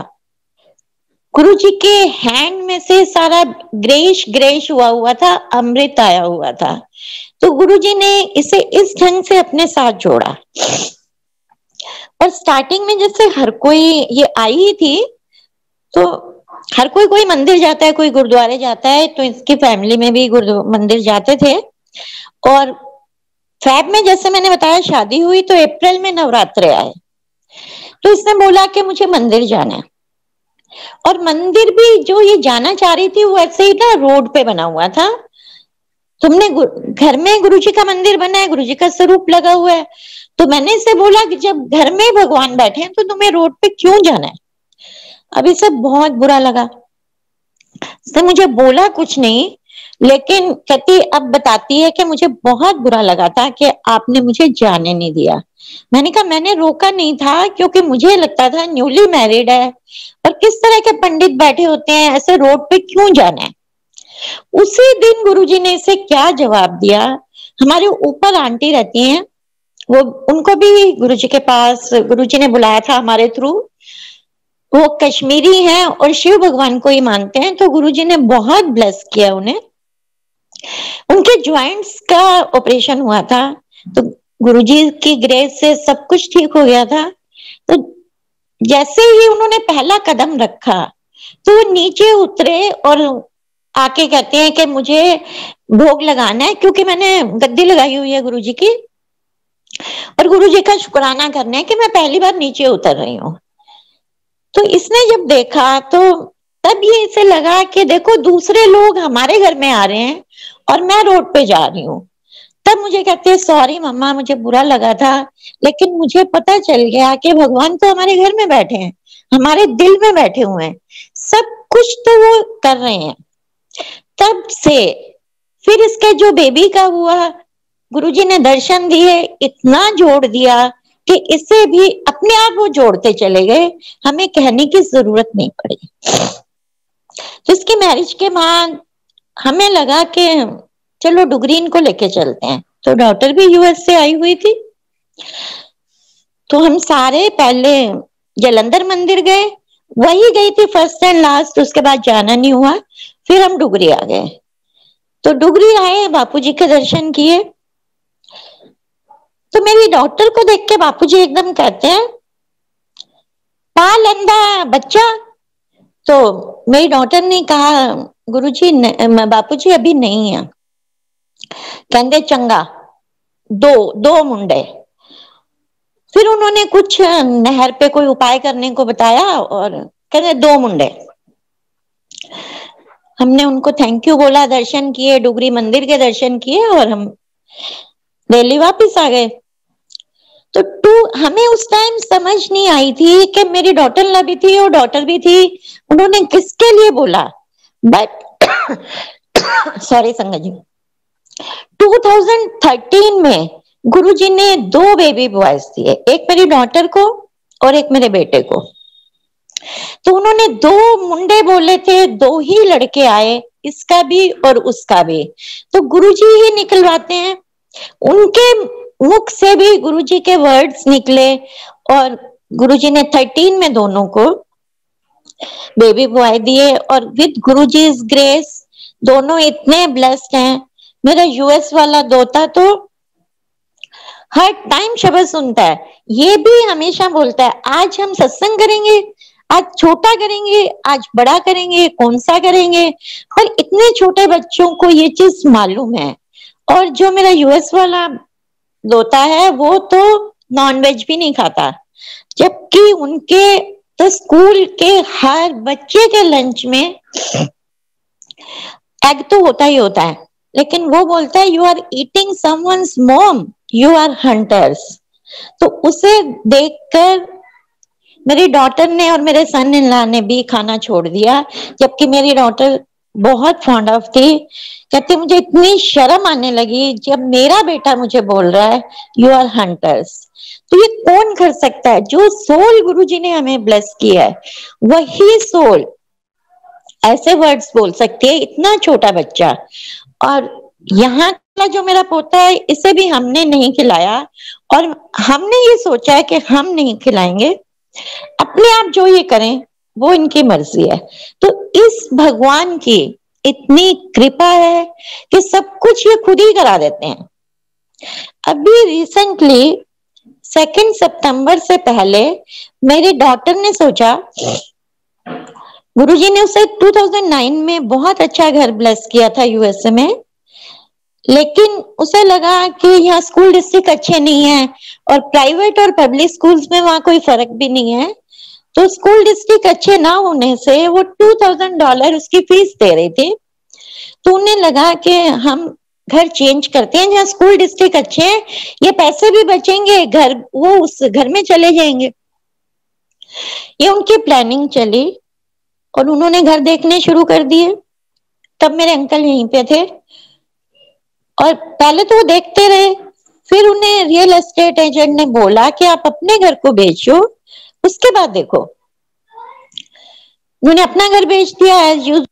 D: गुरुजी के हैंड में से सारा ग्रेश ग्रेश हुआ था, अमृत आया हुआ था। तो गुरुजी ने इसे इस ढंग से अपने साथ जोड़ा। और स्टार्टिंग में जैसे हर कोई ये आई थी, तो हर कोई मंदिर जाता है, कोई गुरुद्वारे जाता है, तो इसकी फैमिली में भी मंदिर जाते थे। और फेब में जैसे मैंने बताया शादी हुई, तो अप्रैल में नवरात्रे आए। तो इसने बोला कि मुझे मंदिर जाना है। और मंदिर भी जो ये जाना चाह रही थी वो ऐसे ही ना रोड पे बना हुआ था। तुमने घर में गुरुजी का मंदिर बना है, गुरुजी का स्वरूप लगा हुआ है। तो मैंने इसे बोला कि जब घर में भगवान बैठे हैं तो तुम्हें रोड पे क्यों जाना है। अब इसे बहुत बुरा लगा। इसने मुझे बोला कुछ नहीं, लेकिन कहती अब बताती है कि मुझे बहुत बुरा लगा था कि आपने मुझे जाने नहीं दिया। मैंने कहा मैंने रोका नहीं था, क्योंकि मुझे लगता था न्यूली मैरिड है और किस तरह के पंडित बैठे होते हैं, ऐसे रोड पे क्यों जाना है। उसी दिन गुरुजी ने इसे क्या जवाब दिया। हमारे ऊपर आंटी रहती हैं, वो उनको भी गुरुजी के पास गुरुजी ने बुलाया था हमारे थ्रू। वो कश्मीरी हैं और शिव भगवान को ही मानते हैं। तो गुरुजी ने बहुत ब्लेस किया उन्हें। उनके ज्वाइंट्स का ऑपरेशन हुआ था, तो गुरुजी की ग्रेस से सब कुछ ठीक हो गया था। तो जैसे ही उन्होंने पहला कदम रखा तो वो नीचे उतरे और आके कहते हैं कि मुझे भोग लगाना है, क्योंकि मैंने गद्दी लगाई हुई है गुरुजी की, और गुरुजी का शुक्राना करना है कि मैं पहली बार नीचे उतर रही हूँ। तो इसने जब देखा तो तब ये इसे लगा कि देखो दूसरे लोग हमारे घर में आ रहे हैं और मैं रोड पे जा रही हूँ। तब मुझे कहते हैं सॉरी मम्मा, मुझे बुरा लगा था, लेकिन मुझे पता चल गया कि भगवान तो हमारे घर में बैठे हैं, हमारे दिल में बैठे हुए हैं, सब कुछ तो वो कर रहे हैं। तब से फिर इसके जो बेबी का हुआ, गुरुजी ने दर्शन दिए, इतना जोड़ दिया कि इसे भी अपने आप वो जोड़ते चले गए, हमें कहने की जरूरत नहीं पड़ी। तो इसकी मैरिज के बाद हमें लगा कि चलो डुगरीन को लेके चलते हैं। तो डॉटर भी यूएस से आई हुई थी। तो हम सारे पहले जलंधर मंदिर गए, वही गई थी फर्स्ट एंड लास्ट, उसके बाद जाना नहीं हुआ। फिर हम डुगरी आ गए। तो डुगरी आए, बापूजी के दर्शन किए। तो मेरी डॉटर को देख के बापूजी एकदम कहते हैं पाल अंधा बच्चा। तो मेरी डॉटर ने कहा गुरुजी बापूजी अभी नहीं है। कहते चंगा दो मुंडे। फिर उन्होंने कुछ नहर पे कोई उपाय करने को बताया और कहते 2 मुंडे। हमने उनको थैंक यू बोला, दर्शन किए, डुगरी मंदिर के दर्शन किए और हम दिल्ली वापस आ गए। तो हमें उस टाइम समझ नहीं आई थी कि मेरी डॉटर ला भी थी और डॉटर भी थी, उन्होंने किसके लिए बोला। बट सॉरी संगत जी, 2013 में गुरुजी ने 2 बेबी बॉयज दिए, एक मेरी डॉटर को और एक मेरे बेटे को। तो उन्होंने 2 मुंडे बोले थे, 2 ही लड़के आए, इसका भी और उसका भी। तो गुरुजी ही निकलवाते हैं, उनके मुख से भी गुरुजी के वर्ड्स निकले और गुरुजी ने 13 में दोनों को बेबी बॉय दिए। और विद गुरुजी's ग्रेस दोनों इतने ब्लेस्ड हैं। मेरा यूएस वाला दोता तो हर टाइम शब्द सुनता है, ये भी हमेशा बोलता है आज हम सत्संग करेंगे, आज छोटा करेंगे, आज बड़ा करेंगे, कौन सा करेंगे। और इतने छोटे बच्चों को ये चीज मालूम है। और जो मेरा यूएस वाला दोता है वो तो नॉनवेज भी नहीं खाता, जबकि उनके तो स्कूल के हर बच्चे के लंच में एग तो होता ही होता है, लेकिन वो बोलता है you are eating someone's mom, you are hunters. तो उसे देखकर मेरी डॉटर ने और मेरे सन इन लॉ ने भी खाना छोड़ दिया, जबकि मेरी डॉटर बहुत फॉन्ड ऑफ थी। कहती मुझे इतनी शर्म आने लगी जब मेरा बेटा मुझे बोल रहा है यू आर हंटर्स। तो ये कौन कर सकता है? जो सोल गुरुजी ने हमें ब्लेस किया है वही सोल ऐसे वर्ड्स बोल सकती है, इतना छोटा बच्चा। और यहाँ का जो मेरा पोता है इसे भी हमने नहीं खिलाया और हमने ये सोचा है कि हम नहीं खिलाएंगे, अपने आप जो ये करें वो इनकी मर्जी है। तो इस भगवान की इतनी कृपा है कि सब कुछ ये खुद ही करा देते हैं। अभी रिसेंटली 2 सितंबर से पहले मेरी डॉटर ने सोचा, गुरुजी ने उसे 2009 में बहुत अच्छा घर ब्लेस किया था यूएसए में, लेकिन उसे लगा कि यहाँ स्कूल डिस्ट्रिक्ट अच्छे नहीं है और प्राइवेट और पब्लिक स्कूल्स में वहां कोई फर्क भी नहीं है। तो स्कूल डिस्ट्रिक्ट अच्छे ना होने से वो $2000 उसकी फीस दे रही थी। तो उन्हें लगा कि हम घर चेंज करते हैं जहाँ स्कूल डिस्ट्रिक्ट अच्छे हैं, ये पैसे भी बचेंगे, घर वो उस घर में चले जाएंगे। ये उनकी प्लानिंग चली और उन्होंने घर देखने शुरू कर दिए। तब मेरे अंकल यहीं पे थे और पहले तो वो देखते रहे, फिर उन्हें रियल एस्टेट एजेंट ने बोला कि आप अपने घर को बेचो, उसके बाद देखो। उन्होंने अपना घर बेच दिया एज यूजुअल।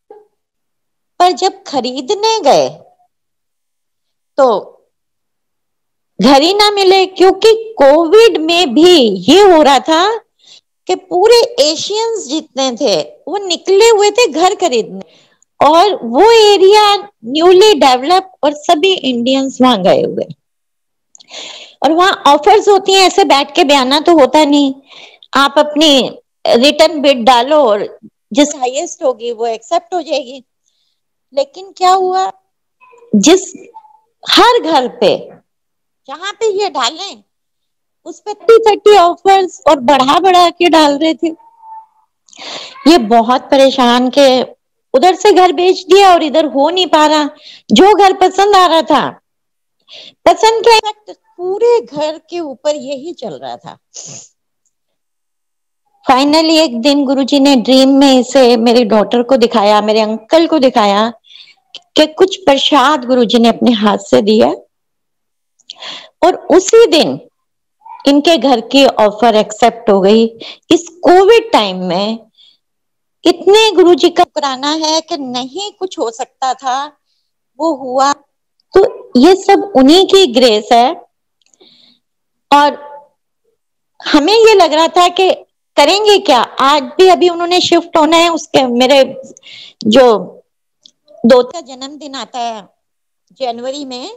D: पर जब खरीदने गए तो घर ही ना मिले, क्योंकि कोविड में भी ये हो रहा था कि पूरे एशियंस जितने थे वो निकले हुए थे घर खरीदने, और वो एरिया न्यूली डेवलप और सभी इंडियंस वहां गए हुए। और वहां ऑफर्स होती हैं, ऐसे बैठ के बयाना तो होता नहीं, आप अपनी रिटर्न बिड डालो और जिस हाईएस्ट होगी वो एक्सेप्ट हो जाएगी। लेकिन क्या हुआ, जिस हर घर पे जहां पे ये डालें उस पे 30 ऑफर्स और बढ़ा के डाल रहे थे। ये बहुत परेशान के उधर से घर बेच दिया और इधर हो नहीं पा रहा। जो घर पसंद आ रहा था, पसंद क्या, पूरे घर के ऊपर यही चल रहा था। फाइनली एक दिन गुरुजी ने ड्रीम में इसे मेरी डॉटर को दिखाया, मेरे अंकल को दिखाया कि कुछ प्रसाद गुरुजी ने अपने हाथ से दिया, और उसी दिन इनके घर की ऑफर एक्सेप्ट हो गई। इस कोविड टाइम में इतने गुरुजी का शुक्राना है कि नहीं कुछ हो सकता था वो हुआ। तो ये सब उन्हीं की ग्रेस है। और हमें ये लग रहा था कि करेंगे क्या, आज भी अभी उन्होंने शिफ्ट होना है, उसके मेरे जो दोता जन्मदिन आता है जनवरी में,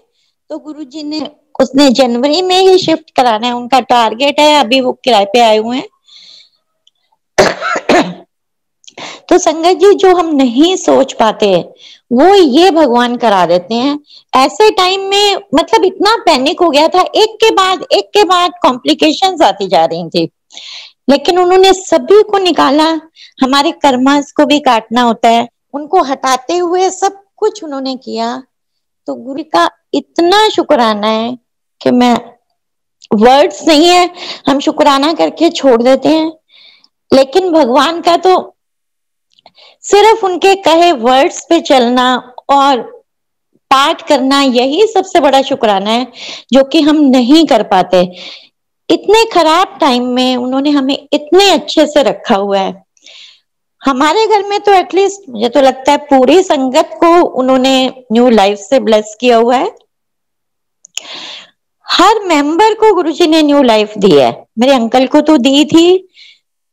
D: तो गुरुजी ने उसने जनवरी में ही शिफ्ट कराना है, उनका टारगेट है। अभी वो किराए पे आए हुए हैं। तो संगत जी, जो हम नहीं सोच पाते वो ये भगवान करा देते हैं। ऐसे टाइम में मतलब इतना पैनिक हो गया था, एक के बाद कॉम्प्लिकेशंस आती जा रही थी, लेकिन उन्होंने सभी को निकाला। हमारे कर्मास को भी काटना होता है, उनको हटाते हुए सब कुछ उन्होंने किया। तो गुरु का इतना शुक्राना है कि मैं वर्ड्स नहीं है, हम शुक्राना करके छोड़ देते हैं, लेकिन भगवान का तो सिर्फ उनके कहे वर्ड्स पे चलना और पाठ करना, यही सबसे बड़ा शुक्राना है जो कि हम नहीं कर पाते। इतने खराब टाइम में उन्होंने हमें इतने अच्छे से रखा हुआ है। हमारे घर में तो एटलीस्ट मुझे तो लगता है पूरी संगत को उन्होंने न्यू लाइफ से ब्लेस किया हुआ है। हर मेंबर को गुरुजी ने न्यू लाइफ दी है। मेरे अंकल को तो दी थी,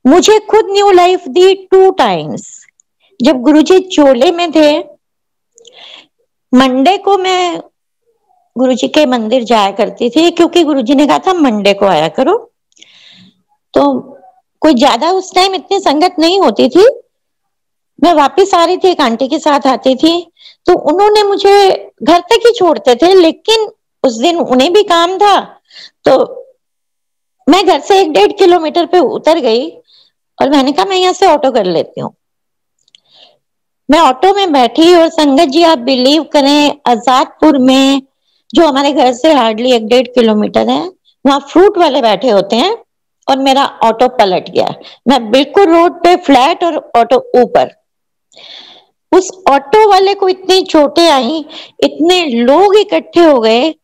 D: मुझे खुद न्यू लाइफ दी 2 टाइम्स। जब गुरुजी चोले में थे, मंडे को मैं गुरुजी के मंदिर जाया करती थी, क्योंकि गुरुजी ने कहा था मंडे को आया करो। तो कोई ज्यादा उस टाइम इतनी संगत नहीं होती थी, मैं वापस आ रही थी, एक आंटी के साथ आती थी, तो उन्होंने मुझे घर तक ही छोड़ते थे, लेकिन उस दिन उन्हें भी काम था, तो मैं घर से 1-1.5 किलोमीटर पे उतर गई और मैंने कहा मैं यहाँ से ऑटो कर लेती हूँ। मैं ऑटो में बैठी और संगत जी आप बिलीव करें, आजादपुर में जो हमारे घर से हार्डली 1-1.5 किलोमीटर है, वहां फ्रूट वाले बैठे होते हैं और मेरा ऑटो पलट गया। मैं बिल्कुल रोड पे फ्लैट और ऑटो ऊपर। उस ऑटो वाले को इतनी चोटें आई, इतने लोग इकट्ठे हो गए,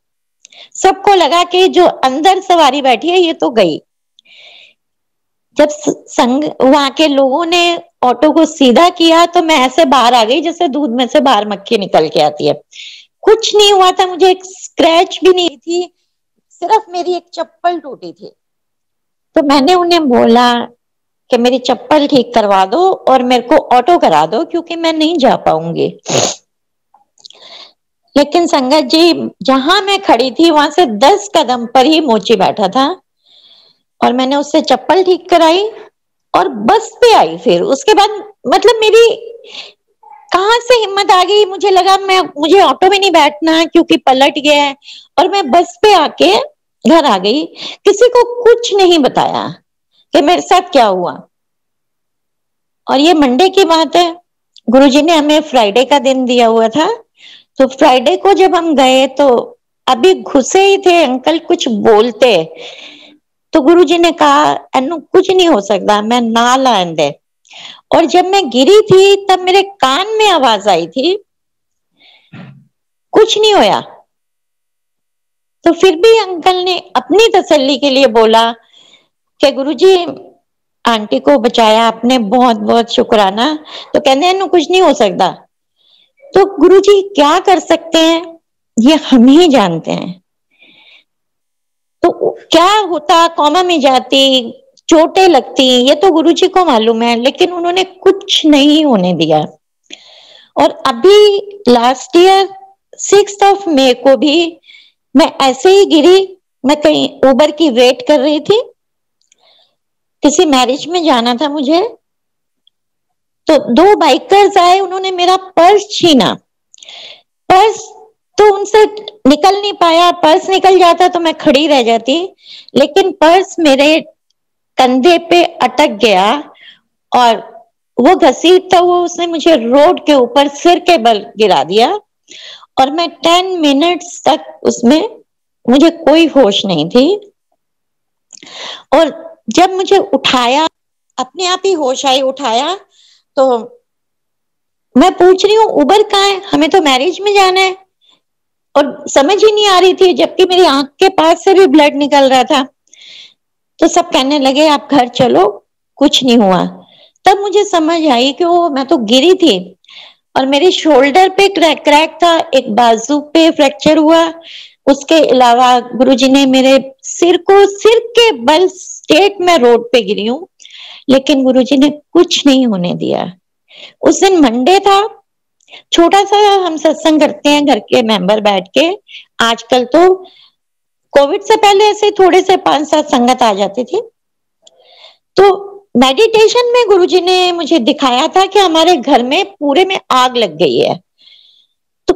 D: सबको लगा कि जो अंदर सवारी बैठी है ये तो गई। जब वहां के लोगों ने ऑटो को सीधा किया तो मैं ऐसे बाहर आ गई जैसे दूध में से बाहर मक्खी निकल के आती है। कुछ नहीं हुआ था, मुझे एक स्क्रैच भी नहीं थी, सिर्फ मेरी एक चप्पल टूटी थी। तो मैंने उन्हें बोला कि मेरी चप्पल ठीक करवा दो और मेरे को ऑटो करा दो, क्योंकि मैं नहीं जा पाऊंगी। लेकिन संगत जी, जहां मैं खड़ी थी वहां से 10 कदम पर ही मोची बैठा था और मैंने उससे चप्पल ठीक कराई और बस पे आई। फिर उसके बाद मतलब मेरी कहां से हिम्मत आ गई, मुझे लगा मुझे ऑटो में नहीं बैठना क्योंकि पलट गया है, और मैं बस पे आके घर आ गई। किसी को कुछ नहीं बताया कि मेरे साथ क्या हुआ। और ये मंडे की बात है, गुरुजी ने हमें फ्राइडे का दिन दिया हुआ था। तो फ्राइडे को जब हम गए तो अभी घुसे ही थे, अंकल कुछ बोलते तो गुरुजी ने कहा अनु कुछ नहीं हो सकता, मैं ना लाएंदे। और जब मैं गिरी थी तब मेरे कान में आवाज आई थी कुछ नहीं होया। तो फिर भी अंकल ने अपनी तसल्ली के लिए बोला कि गुरुजी आंटी को बचाया आपने, बहुत बहुत शुक्राना। तो कहते हैं कुछ नहीं हो सकता। तो गुरुजी क्या कर सकते हैं ये हम ही जानते हैं। तो क्या होता, कॉमा में जाती, चोटें लगती, ये तो गुरुजी को मालूम है, लेकिन उन्होंने कुछ नहीं होने दिया। और अभी लास्ट ईयर 6 मई को भी मैं ऐसे ही गिरी। मैं कहीं उबर की वेट कर रही थी, किसी मैरिज में जाना था मुझे, तो 2 बाइकर्स आए, उन्होंने मेरा पर्स छीना। पर्स तो उनसे निकल नहीं पाया, पर्स निकल जाता तो मैं खड़ी रह जाती, लेकिन पर्स मेरे कंधे पे अटक गया और वो घसीटता हुआ उसने मुझे रोड के ऊपर सिर के बल गिरा दिया और मैं 10 मिनट्स तक उसमें, मुझे कोई होश नहीं थी। और जब मुझे उठाया, अपने आप ही होश आई, उठाया तो मैं पूछ रही हूँ उबर कहाँ है, हमें तो मैरिज में जाना है। और समझ ही नहीं आ रही थी, जबकि मेरी आंख के पास से भी ब्लड निकल रहा था। तो सब कहने लगे आप घर चलो, कुछ नहीं हुआ। तब मुझे समझ आई कि वो मैं तो गिरी थी और मेरे शोल्डर पे क्रैक था, एक बाजू पे फ्रैक्चर हुआ। उसके अलावा गुरुजी ने मेरे सिर के बल स्टेट में रोड पे गिरी हूँ, लेकिन गुरुजी ने कुछ नहीं होने दिया। उस दिन मंडे था, छोटा सा हम सत्संग करते हैं घर के मेंबर बैठ के। आजकल तो कोविड से पहले ऐसे थोड़े से 5-7 संगत आ जाती थी। तो मेडिटेशन में गुरुजी ने मुझे दिखाया था कि हमारे घर में पूरे में आग लग गई है, तो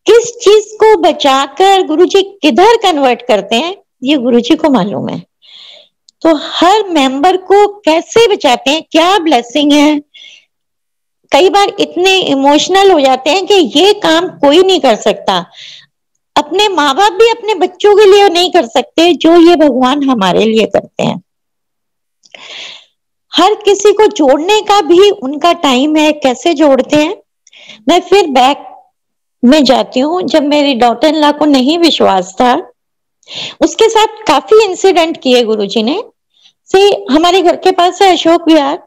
D: किस चीज को बचाकर गुरुजी किधर कन्वर्ट करते हैं ये गुरुजी को मालूम है। तो हर मेंबर को कैसे बचाते हैं, क्या ब्लेसिंग है, कई बार इतने इमोशनल हो जाते हैं कि ये काम कोई नहीं कर सकता, अपने माँ बाप भी अपने बच्चों के लिए नहीं कर सकते जो ये भगवान हमारे लिए करते हैं। हर किसी को जोड़ने का भी उनका टाइम है, कैसे जोड़ते हैं। मैं फिर बैक में जाती हूँ, जब मेरी डॉटर इन लॉ को नहीं विश्वास था, उसके साथ काफी इंसिडेंट किए गुरुजी ने। से हमारे घर के पास है अशोक विहार,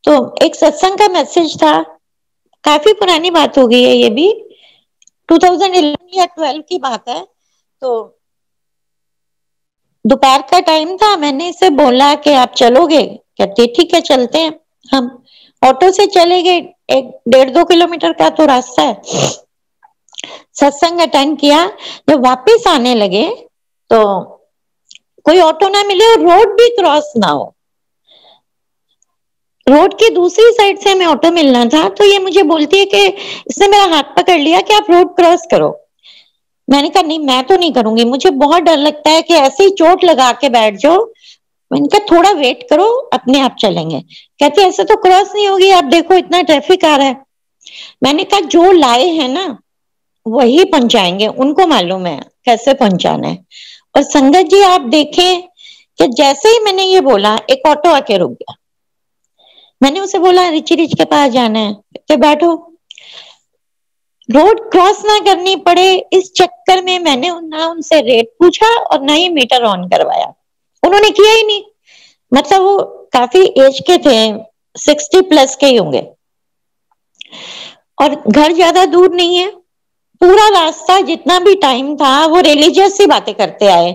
D: तो एक सत्संग का मैसेज था, काफी पुरानी बात हो गई है, ये भी 2011 या 12 की बात है। तो दोपहर का टाइम था, मैंने इसे बोला कि आप चलोगे? कहते ठीक है चलते हैं। हम ऑटो से चले गए, 1-1.5-2 किलोमीटर का तो रास्ता है। सत्संग अटेंड किया, जब वापस आने लगे तो कोई ऑटो ना मिले और रोड भी क्रॉस ना हो। रोड की दूसरी साइड से हमें ऑटो मिलना था, तो ये मुझे बोलती है कि इसने मेरा हाथ पकड़ लिया कि आप रोड क्रॉस करो। मैंने कहा नहीं, मैं तो नहीं करूंगी, मुझे बहुत डर लगता है कि ऐसे ही चोट लगा के बैठ जाओ। मैंने कहा थोड़ा वेट करो, अपने आप चलेंगे। कहती ऐसे तो क्रॉस नहीं होगी, आप देखो इतना ट्रैफिक आ रहा है। मैंने कहा जो लाए हैं ना वही पहुंचाएंगे, उनको मालूम है कैसे पहुंचाना है। और संगत जी आप देखें कि जैसे ही मैंने ये बोला, एक ऑटो आके रुक गया। मैंने उसे बोला रिची रिच के पास जाना है, तो बैठो। रोड क्रॉस ना करनी पड़े इस चक्कर में मैंने ना उनसे रेट पूछा और ना ही मीटर ऑन करवाया, उन्होंने किया ही नहीं। मतलब वो काफी एज के थे, 60+ के ही होंगे, और घर ज्यादा दूर नहीं है। पूरा रास्ता जितना भी टाइम था वो रिलीजियस सी बातें करते आए,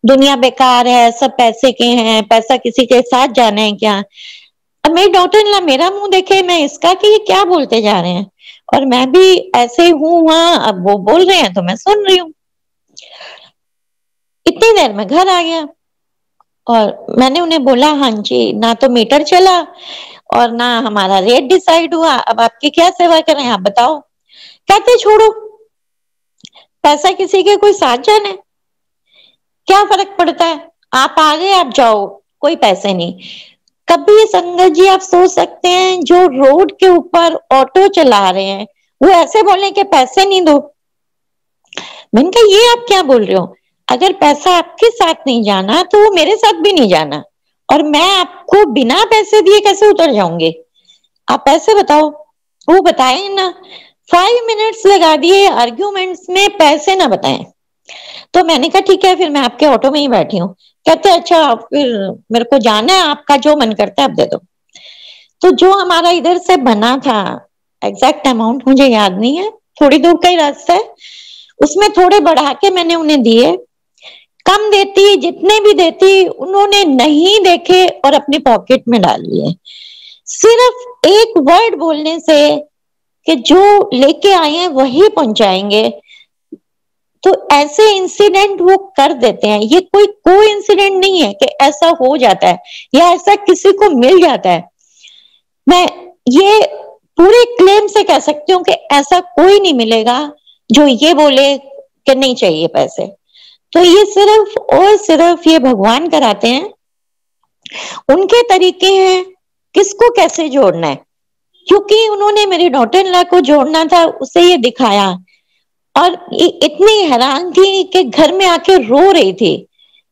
D: दुनिया बेकार है, सब पैसे के हैं, पैसा किसी के साथ जाना है क्या। अब मेरी डॉटर इन लॉ मेरा मुंह देखे, मैं इसका कि ये क्या बोलते जा रहे हैं, और मैं भी ऐसे हूं वहां, अब वो बोल रहे हैं तो मैं सुन रही हूँ। इतनी देर में घर आ गया और मैंने उन्हें बोला हाँ जी, ना तो मीटर चला और ना हमारा रेट डिसाइड हुआ, अब आपकी क्या सेवा करें आप बताओ। कहते छोड़ो, पैसा किसी के कोई साथ जाने, क्या फर्क पड़ता है, आप आ गए आप जाओ, कोई पैसे नहीं। कभी संगत जी आप सोच सकते हैं जो रोड के ऊपर ऑटो चला रहे हैं वो ऐसे बोले कि पैसे नहीं दो। मैंने कहा ये आप क्या बोल रहे हो, अगर पैसा आपके साथ नहीं जाना तो वो मेरे साथ भी नहीं जाना, और मैं आपको बिना पैसे दिए कैसे उतर जाऊंगी, आप पैसे बताओ। वो बताए ना, 5 मिनट्स लगा दिए आर्ग्यूमेंट्स में, पैसे ना बताएं। तो मैंने कहा ठीक है, फिर मैं आपके ऑटो में ही बैठी हूँ। कहते अच्छा फिर मेरे को जाना है, आपका जो मन करता है आप दे दो। तो जो हमारा इधर से बना था, एग्जैक्ट अमाउंट मुझे याद नहीं है, थोड़ी दूर का ही रास्ता है, उसमें थोड़े बढ़ा के मैंने उन्हें दिए। कम देती, जितने भी देती, उन्होंने नहीं देखे और अपनी पॉकेट में डाल लिए। सिर्फ एक वर्ड बोलने से कि जो लेके आए हैं वही पहुंचाएंगे, तो ऐसे इंसिडेंट वो कर देते हैं। ये कोई इंसिडेंट नहीं है कि ऐसा हो जाता है या ऐसा किसी को मिल जाता है। मैं ये पूरे क्लेम से कह सकती हूँ कि ऐसा कोई नहीं मिलेगा जो ये बोले कि नहीं चाहिए पैसे। तो ये सिर्फ और सिर्फ ये भगवान कराते हैं, उनके तरीके हैं किसको कैसे जोड़ना है। क्योंकि उन्होंने मेरी डॉटर इन लॉ को जोड़ना था, उसे ये दिखाया, और इतनी हैरान थी कि घर में आके रो रही थी,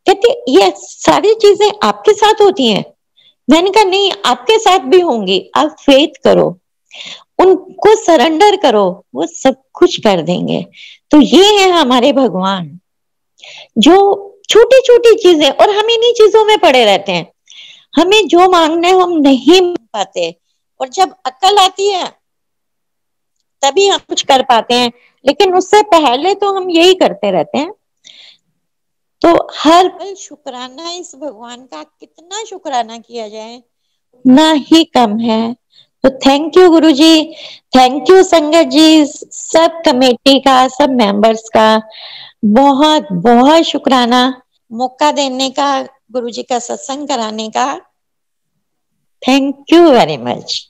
D: कहती ये सारी चीजें आपके साथ होती हैं। मैंने कहा नहीं, आपके साथ भी होंगी, आप फेथ करो, उनको सरेंडर करो, वो सब कुछ कर देंगे। तो ये है हमारे भगवान, जो छोटी छोटी चीजें, और हम इन्हीं चीजों में पड़े रहते हैं, हमें जो मांगना है हम नहीं मांग पाते, और जब अक्ल आती है तभी हम कुछ कर पाते हैं, लेकिन उससे पहले तो हम यही करते रहते हैं। तो हर पल शुक्राना इस भगवान का, कितना शुक्राना किया जाए ना ही कम है। तो thank you Guruji, thank you संगत जी, सब कमेटी का, सब मेंबर्स का बहुत बहुत शुक्राना मौका देने का, गुरुजी का सत्संग कराने का। Thank you very much.